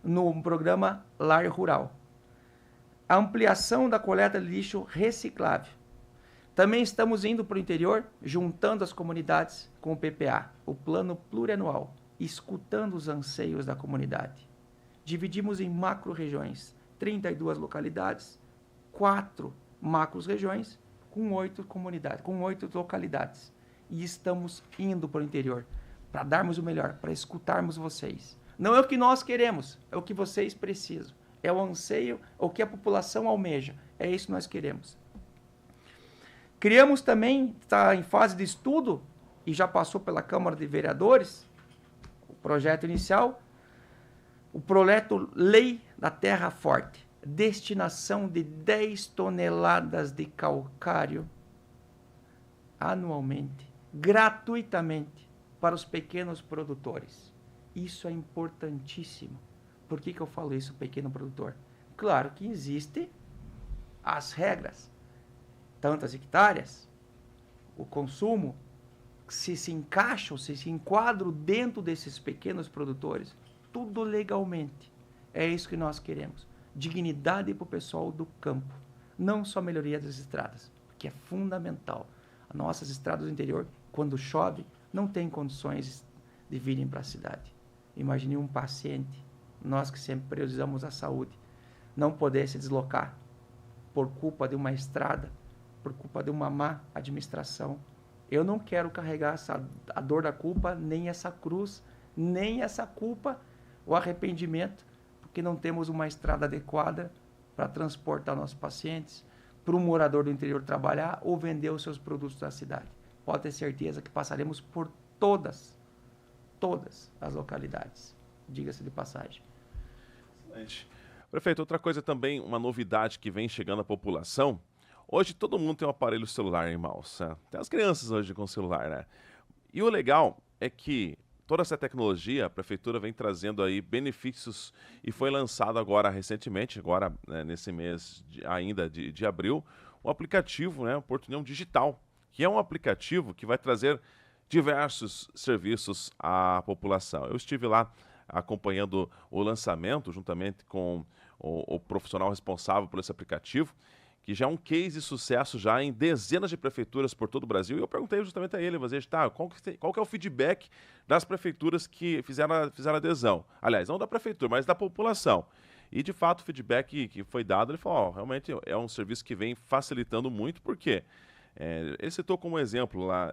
no programa Lar Rural. A ampliação da coleta de lixo reciclável. Também estamos indo para o interior, juntando as comunidades com o PPA, o Plano Plurianual, escutando os anseios da comunidade. Dividimos em macro-regiões, 32 localidades, 4 macro-regiões, com 8 comunidades, com 8 localidades. E estamos indo para o interior, para darmos o melhor, para escutarmos vocês. Não é o que nós queremos, é o que vocês precisam. É o anseio, o que a população almeja. É isso que nós queremos. Criamos também, está em fase de estudo, e já passou pela Câmara de Vereadores, o projeto inicial, o projeto Lei da Terra Forte, destinação de 10 toneladas de calcário anualmente, gratuitamente, para os pequenos produtores. Isso é importantíssimo. Por que eu falo isso, pequeno produtor? Claro que existem as regras, tantas hectares, o consumo, se encaixam, se enquadram dentro desses pequenos produtores, tudo legalmente. É isso que nós queremos. Dignidade para o pessoal do campo. Não só melhoria das estradas, que é fundamental. As nossas estradas do interior, quando chove, não tem condições de virem para a cidade. Imagine um paciente, nós que sempre priorizamos a saúde, não poder se deslocar por culpa de uma estrada, por culpa de uma má administração. Eu não quero carregar a dor da culpa, nem essa cruz, nem essa culpa, o arrependimento, porque não temos uma estrada adequada para transportar nossos pacientes, para um morador do interior trabalhar ou vender os seus produtos da cidade. Pode ter certeza que passaremos por todas as localidades. Diga-se de passagem. Excelente. Prefeito, outra coisa também, uma novidade que vem chegando à população. Hoje todo mundo tem um aparelho celular em mãos, né? Tem as crianças hoje com celular, né? E o legal é que toda essa tecnologia, a prefeitura vem trazendo aí benefícios e foi lançado agora recentemente, né, nesse mês de abril, um aplicativo, né, o Porto União Digital, que é um aplicativo que vai trazer diversos serviços à população. Eu estive lá acompanhando o lançamento, juntamente com o profissional responsável por esse aplicativo, que já é um case de sucesso já em dezenas de prefeituras por todo o Brasil. E eu perguntei justamente a ele, qual que é o feedback das prefeituras que fizeram adesão? Aliás, não da prefeitura, mas da população. E, de fato, o feedback que foi dado, ele falou, realmente é um serviço que vem facilitando muito, porque ele citou como exemplo lá,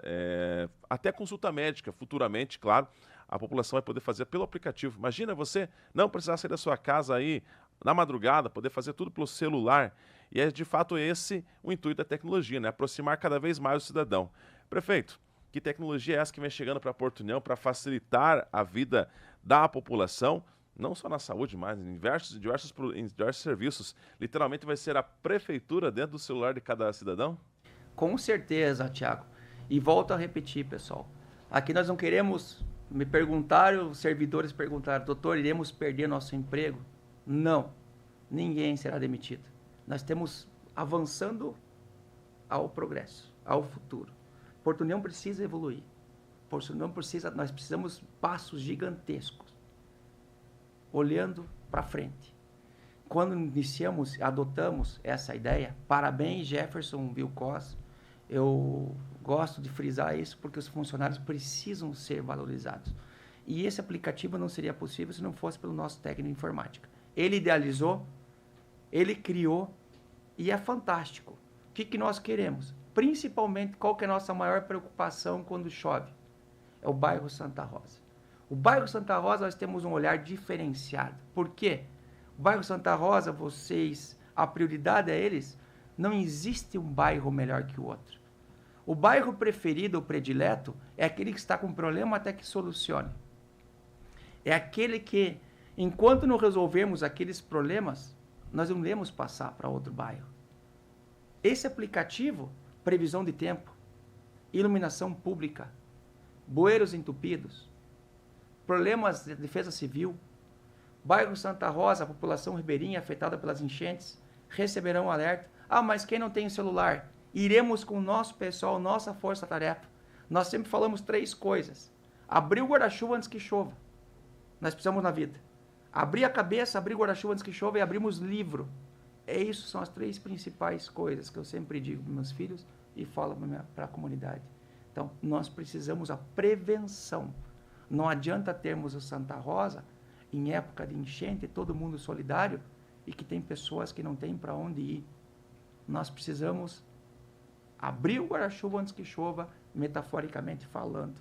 até consulta médica, futuramente, claro, a população vai poder fazer pelo aplicativo. Imagina você não precisar sair da sua casa aí na madrugada, poder fazer tudo pelo celular. E é de fato esse o intuito da tecnologia, né? Aproximar cada vez mais o cidadão. Prefeito, que tecnologia é essa que vem chegando para Porto União para facilitar a vida da população, não só na saúde, mas em diversos serviços? Literalmente vai ser a prefeitura dentro do celular de cada cidadão? Com certeza, Tiago. E volto a repetir, pessoal. Aqui nós não queremos, me perguntaram, os servidores perguntaram, doutor, iremos perder nosso emprego? Não, ninguém será demitido. Nós estamos avançando ao progresso, ao futuro. Porto União precisa evoluir. Porto União nós precisamos passos gigantescos, olhando para frente. Quando iniciamos, adotamos essa ideia, parabéns Jefferson Vilcós, eu gosto de frisar isso porque os funcionários precisam ser valorizados. E esse aplicativo não seria possível se não fosse pelo nosso técnico de informática. Ele idealizou, ele criou e é fantástico. O que nós queremos? Principalmente, qual que é a nossa maior preocupação quando chove? É o bairro Santa Rosa. O bairro Santa Rosa nós temos um olhar diferenciado. Por quê? O bairro Santa Rosa, a prioridade é eles, não existe um bairro melhor que o outro. O bairro preferido ou predileto é aquele que está com problema até que solucione. É aquele que, enquanto não resolvermos aqueles problemas, nós não iremos passar para outro bairro. Esse aplicativo, previsão de tempo, iluminação pública, bueiros entupidos, problemas de defesa civil, bairro Santa Rosa, a população ribeirinha afetada pelas enchentes, receberão alerta. Ah, mas quem não tem celular? Iremos com o nosso pessoal, nossa força-tarefa. Nós sempre falamos 3 coisas. Abrir o guarda-chuva antes que chova. Nós precisamos na vida. Abrir a cabeça, abrir o guarda-chuva antes que chova e abrirmos livro. Isso são as 3 principais coisas que eu sempre digo para meus filhos e falo para a comunidade. Então, nós precisamos a prevenção. Não adianta termos o Santa Rosa em época de enchente, todo mundo solidário, e que tem pessoas que não têm para onde ir. Nós precisamos abrir o guarda-chuva antes que chova, metaforicamente falando.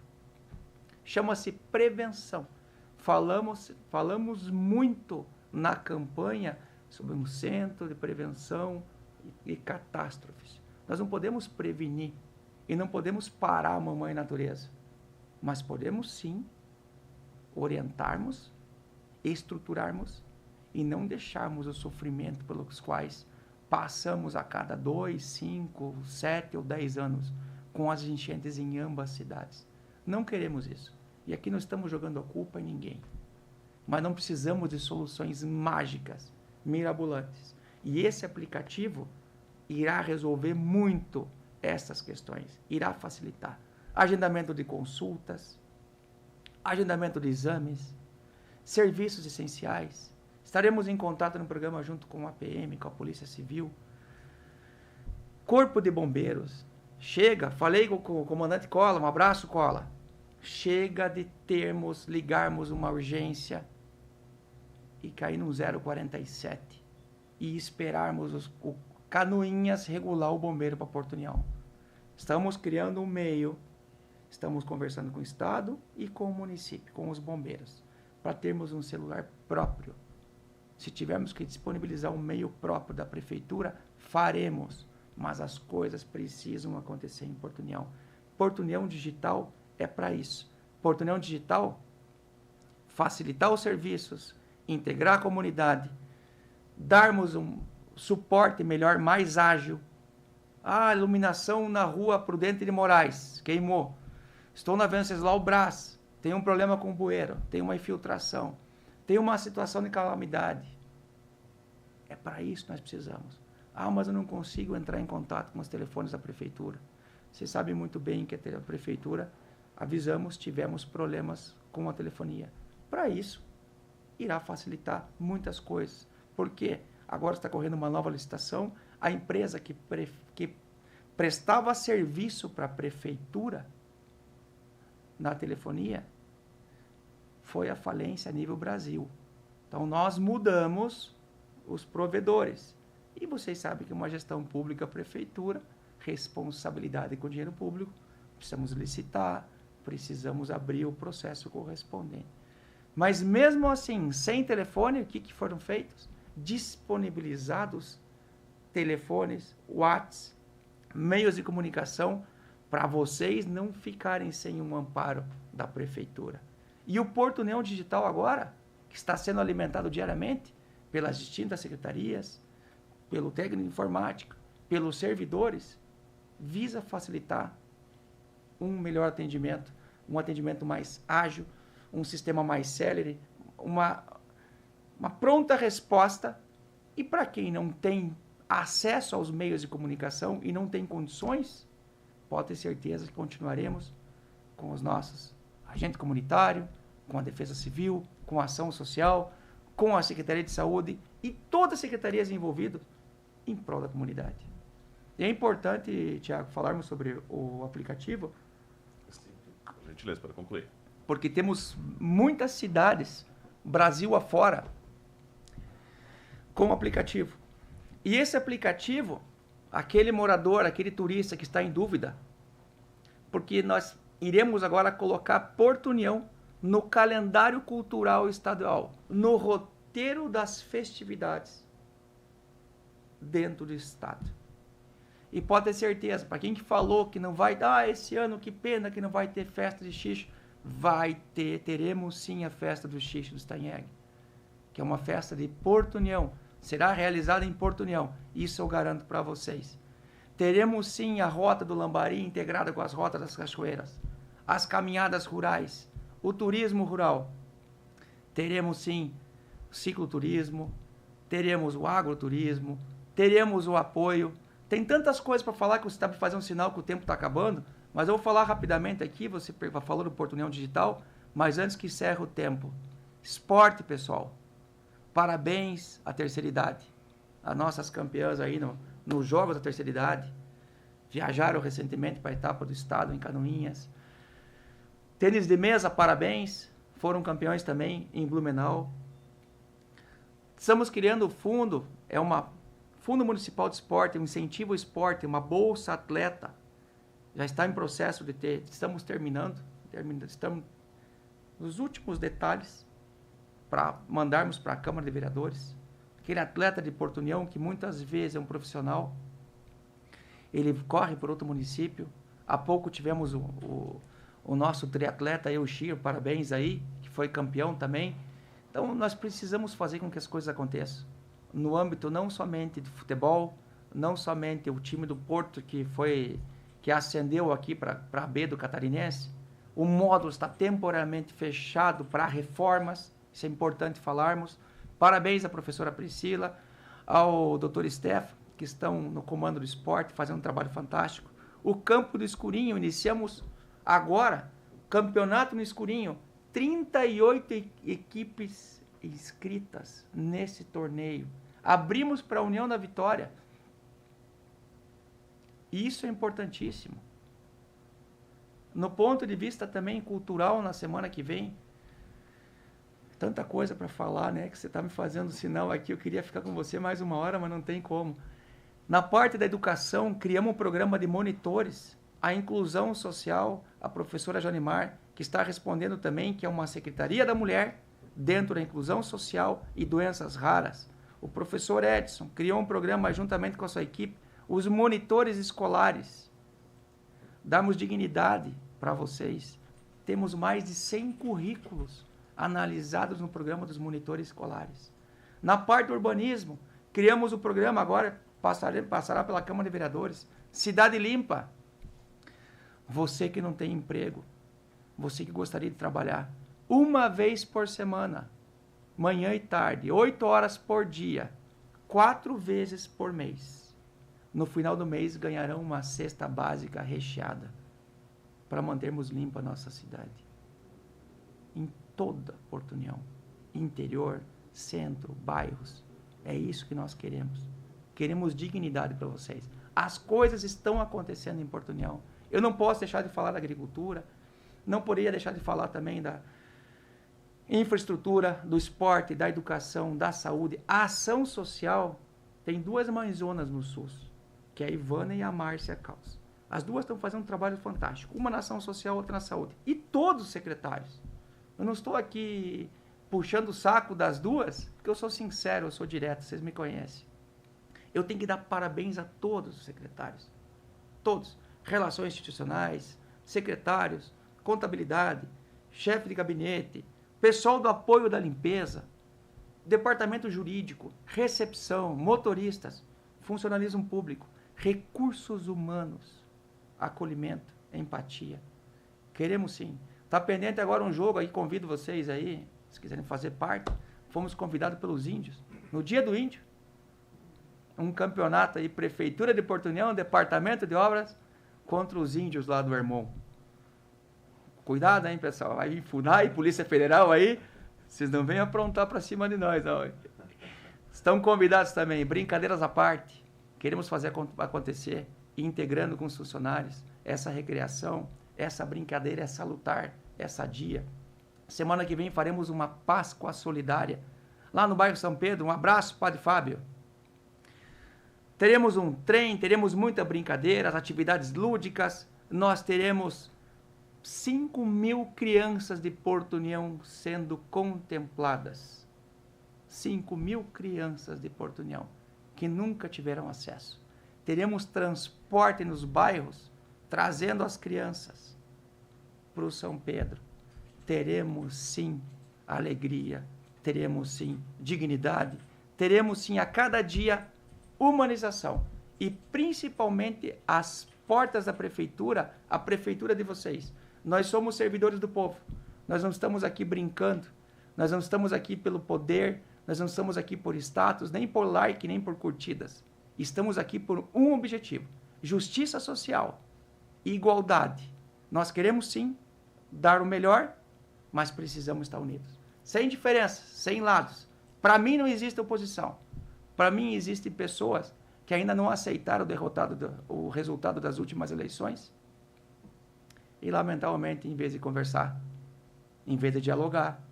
Chama-se prevenção. Falamos muito na campanha sobre um centro de prevenção e catástrofes. Nós não podemos prevenir e não podemos parar a mamãe natureza, mas podemos sim orientarmos, estruturarmos e não deixarmos o sofrimento pelos quais passamos a cada 2, 5, 7 ou 10 anos com as enchentes em ambas cidades. Não queremos isso. E aqui não estamos jogando a culpa em ninguém. Mas não precisamos de soluções mágicas, mirabolantes. E esse aplicativo irá resolver muito essas questões. Irá facilitar. Agendamento de consultas, agendamento de exames, serviços essenciais. Estaremos em contato no programa junto com a PM, com a Polícia Civil. Corpo de Bombeiros. Chega, falei com o comandante Cola, um abraço, Cola. Chega de ligarmos uma urgência e cair no 047 e esperarmos o Canoinhas regular o bombeiro para Porto União. Estamos criando um meio, estamos conversando com o Estado e com o município, com os bombeiros, para termos um celular próprio. Se tivermos que disponibilizar um meio próprio da prefeitura, faremos, mas as coisas precisam acontecer em Porto União. Porto União Digital é para isso. Porto União Digital, facilitar os serviços, integrar a comunidade, darmos um suporte melhor, mais ágil. Iluminação na rua Prudente de Moraes, queimou. Estou na Venceslau Brás, tem um problema com o bueiro, tem uma infiltração, tem uma situação de calamidade. É para isso que nós precisamos. Mas eu não consigo entrar em contato com os telefones da prefeitura. Você sabe muito bem que a prefeitura, avisamos, tivemos problemas com a telefonia. Para isso, irá facilitar muitas coisas. Por quê? Agora está correndo uma nova licitação. A empresa que prestava serviço para a prefeitura na telefonia foi à falência a nível Brasil. Então, nós mudamos os provedores. E vocês sabem que uma gestão pública, prefeitura, responsabilidade com o dinheiro público, precisamos licitar, precisamos abrir o processo correspondente. Mas mesmo assim, sem telefone, o que foram feitos? Disponibilizados telefones, WhatsApp, meios de comunicação, para vocês não ficarem sem um amparo da prefeitura. E o Porto União Digital agora, que está sendo alimentado diariamente pelas distintas secretarias, pelo técnico de informática, pelos servidores, visa facilitar um melhor atendimento, um atendimento mais ágil, um sistema mais célere, uma pronta resposta. E para quem não tem acesso aos meios de comunicação e não tem condições, pode ter certeza que continuaremos com os nossos agentes comunitários, com a Defesa Civil, com a Ação Social, com a Secretaria de Saúde e todas as secretarias envolvidas em prol da comunidade. E é importante, Tiago, falarmos sobre o aplicativo. Sim, por gentileza, para concluir. Porque temos muitas cidades, Brasil afora, com o aplicativo. E esse aplicativo, aquele morador, aquele turista que está em dúvida, porque nós iremos agora colocar Porto União no calendário cultural estadual, no roteiro das festividades dentro do estado. E pode ter certeza, para quem que falou que não vai dar esse ano, que pena que não vai ter festa de xixi, teremos sim a festa do xixi do Stanheg, que é uma festa de Porto União, será realizada em Porto União, isso eu garanto para vocês. Teremos sim a rota do Lambari integrada com as rotas das cachoeiras, as caminhadas rurais, o turismo rural. Teremos sim o cicloturismo, teremos o agroturismo, teremos o apoio. Tem tantas coisas para falar que você está me fazendo um sinal que o tempo está acabando, mas eu vou falar rapidamente aqui, você falou do Porto União Digital, mas antes que encerre o tempo. Esporte, pessoal. Parabéns à terceira idade. As nossas campeãs aí nos Jogos da Terceira Idade. Viajaram recentemente para a etapa do estado em Canoinhas. Tênis de mesa, parabéns. Foram campeões também em Blumenau. Estamos criando o fundo, Fundo Municipal de Esporte, um incentivo ao esporte, uma bolsa atleta. Já está em processo de ter, estamos estamos nos últimos detalhes para mandarmos para a Câmara de Vereadores. Aquele atleta de Porto União, que muitas vezes é um profissional, ele corre por outro município. Há pouco tivemos o nosso triatleta, o Chiro, parabéns aí, que foi campeão também. Então, nós precisamos fazer com que as coisas aconteçam. No âmbito não somente de futebol, não somente o time do Porto que ascendeu aqui para a B do Catarinense, o módulo está temporariamente fechado para reformas, isso é importante falarmos. Parabéns à professora Priscila, ao Dr. Stefan, que estão no comando do esporte, fazendo um trabalho fantástico. O Campo do Escurinho, iniciamos agora, campeonato no Escurinho, 38 equipes inscritas nesse torneio. Abrimos para a União da Vitória. Isso é importantíssimo. No ponto de vista também cultural, na semana que vem, tanta coisa para falar, né? Que você está me fazendo sinal aqui. Eu queria ficar com você mais uma hora, mas não tem como. Na parte da educação, criamos um programa de monitores. A inclusão social, a professora Janimar, que está respondendo também, que é uma Secretaria da Mulher, dentro da inclusão social e doenças raras. O professor Edson criou um programa juntamente com a sua equipe, os monitores escolares. Damos dignidade para vocês. Temos mais de 100 currículos analisados no programa dos monitores escolares. Na parte do urbanismo, criamos o programa agora, passará pela Câmara de Vereadores, Cidade Limpa. Você que não tem emprego, você que gostaria de trabalhar, uma vez por semana, manhã e tarde, 8 horas por dia, 4 vezes por mês. No final do mês ganharão uma cesta básica recheada para mantermos limpa a nossa cidade. Em toda Porto União, interior, centro, bairros. É isso que nós queremos. Queremos dignidade para vocês. As coisas estão acontecendo em Porto União. Eu não posso deixar de falar da agricultura, não poderia deixar de falar também da infraestrutura, do esporte, da educação, da saúde. A ação social tem 2 mãezonas no SUS, que é a Ivana e a Márcia Caos. As duas estão fazendo um trabalho fantástico, uma na ação social, outra na saúde. E todos os secretários. Eu não estou aqui puxando o saco das duas, porque eu sou sincero, eu sou direto, vocês me conhecem. Eu tenho que dar parabéns a todos os secretários. Todos. Relações institucionais, secretários, contabilidade, chefe de gabinete, pessoal do apoio da limpeza, departamento jurídico, recepção, motoristas, funcionalismo público, recursos humanos, acolhimento, empatia. Queremos sim. Tá pendente agora um jogo aí, convido vocês aí, se quiserem fazer parte. Fomos convidados pelos índios. No dia do índio, um campeonato aí, Prefeitura de Porto União, Departamento de Obras, contra os índios lá do Hermon. Cuidado, hein, pessoal. Aí, FUNAI, Polícia Federal aí, vocês não venham aprontar para cima de nós, não. Estão convidados também, brincadeiras à parte. Queremos fazer acontecer, integrando com os funcionários, essa recreação, essa brincadeira, essa lutar, essa dia. Semana que vem faremos uma Páscoa solidária, lá no bairro São Pedro. Um abraço, Padre Fábio. Teremos um trem, teremos muita brincadeira, as atividades lúdicas. Nós teremos 5.000 crianças de Porto União sendo contempladas. 5.000 crianças de Porto União que nunca tiveram acesso. Teremos transporte nos bairros, trazendo as crianças para o São Pedro. Teremos sim alegria, teremos sim dignidade, teremos sim a cada dia humanização e principalmente as portas da prefeitura, a prefeitura de vocês. Nós somos servidores do povo, nós não estamos aqui brincando, nós não estamos aqui pelo poder, nós não estamos aqui por status, nem por like, nem por curtidas. Estamos aqui por um objetivo: justiça social e igualdade. Nós queremos sim dar o melhor, mas precisamos estar unidos. Sem diferenças, sem lados. Para mim não existe oposição. Para mim existem pessoas que ainda não aceitaram o resultado das últimas eleições e, lamentavelmente, em vez de conversar, em vez de dialogar,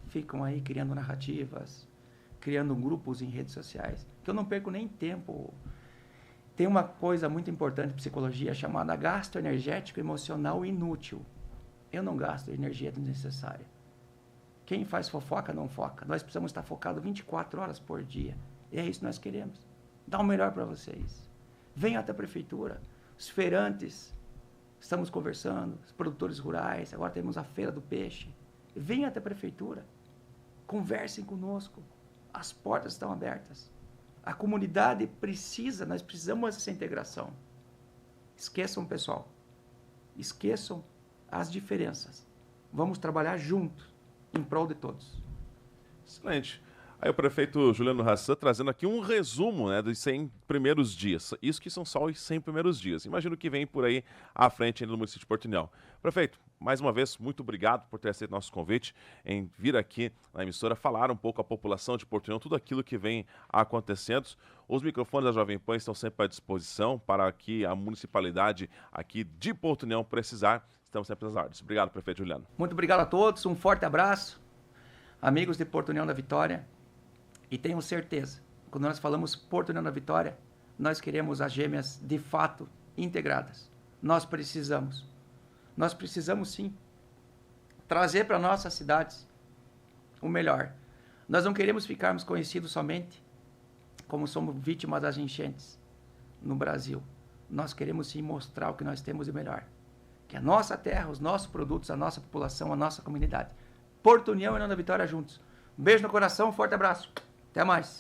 ficam aí criando narrativas, criando grupos em redes sociais, que eu não perco nem tempo. Tem uma coisa muito importante em psicologia chamada gasto energético emocional inútil. Eu não gasto energia desnecessária. Quem faz fofoca não foca. Nós precisamos estar focados 24 horas por dia. E é isso que nós queremos. Dar o melhor para vocês. Venham até a prefeitura. Os feirantes, estamos conversando, os produtores rurais, agora temos a Feira do Peixe. Venham até a prefeitura. Conversem conosco. As portas estão abertas. A comunidade precisa, nós precisamos dessa integração. Esqueçam, pessoal. Esqueçam as diferenças. Vamos trabalhar juntos, em prol de todos. Excelente. Aí o prefeito Juliano Hassan trazendo aqui um resumo, né, dos 100 primeiros dias. Isso que são só os 100 primeiros dias. Imagino que vem por aí à frente ainda no município de Porto União. Prefeito, mais uma vez, muito obrigado por ter aceito nosso convite em vir aqui na emissora falar um pouco à população de Porto União, tudo aquilo que vem acontecendo. Os microfones da Jovem Pan estão sempre à disposição para que a municipalidade aqui de Porto União precisar. Estamos sempre às ordens. Obrigado, prefeito Juliano. Muito obrigado a todos, um forte abraço. Amigos de Porto União da Vitória. E tenho certeza, quando nós falamos Porto União da Vitória, nós queremos as gêmeas de fato integradas. Nós precisamos sim trazer para nossas cidades o melhor. Nós não queremos ficarmos conhecidos somente como somos vítimas das enchentes no Brasil. Nós queremos sim mostrar o que nós temos de melhor. Que a nossa terra, os nossos produtos, a nossa população, a nossa comunidade. Porto União e União da Vitória juntos. Um beijo no coração, um forte abraço. Até mais.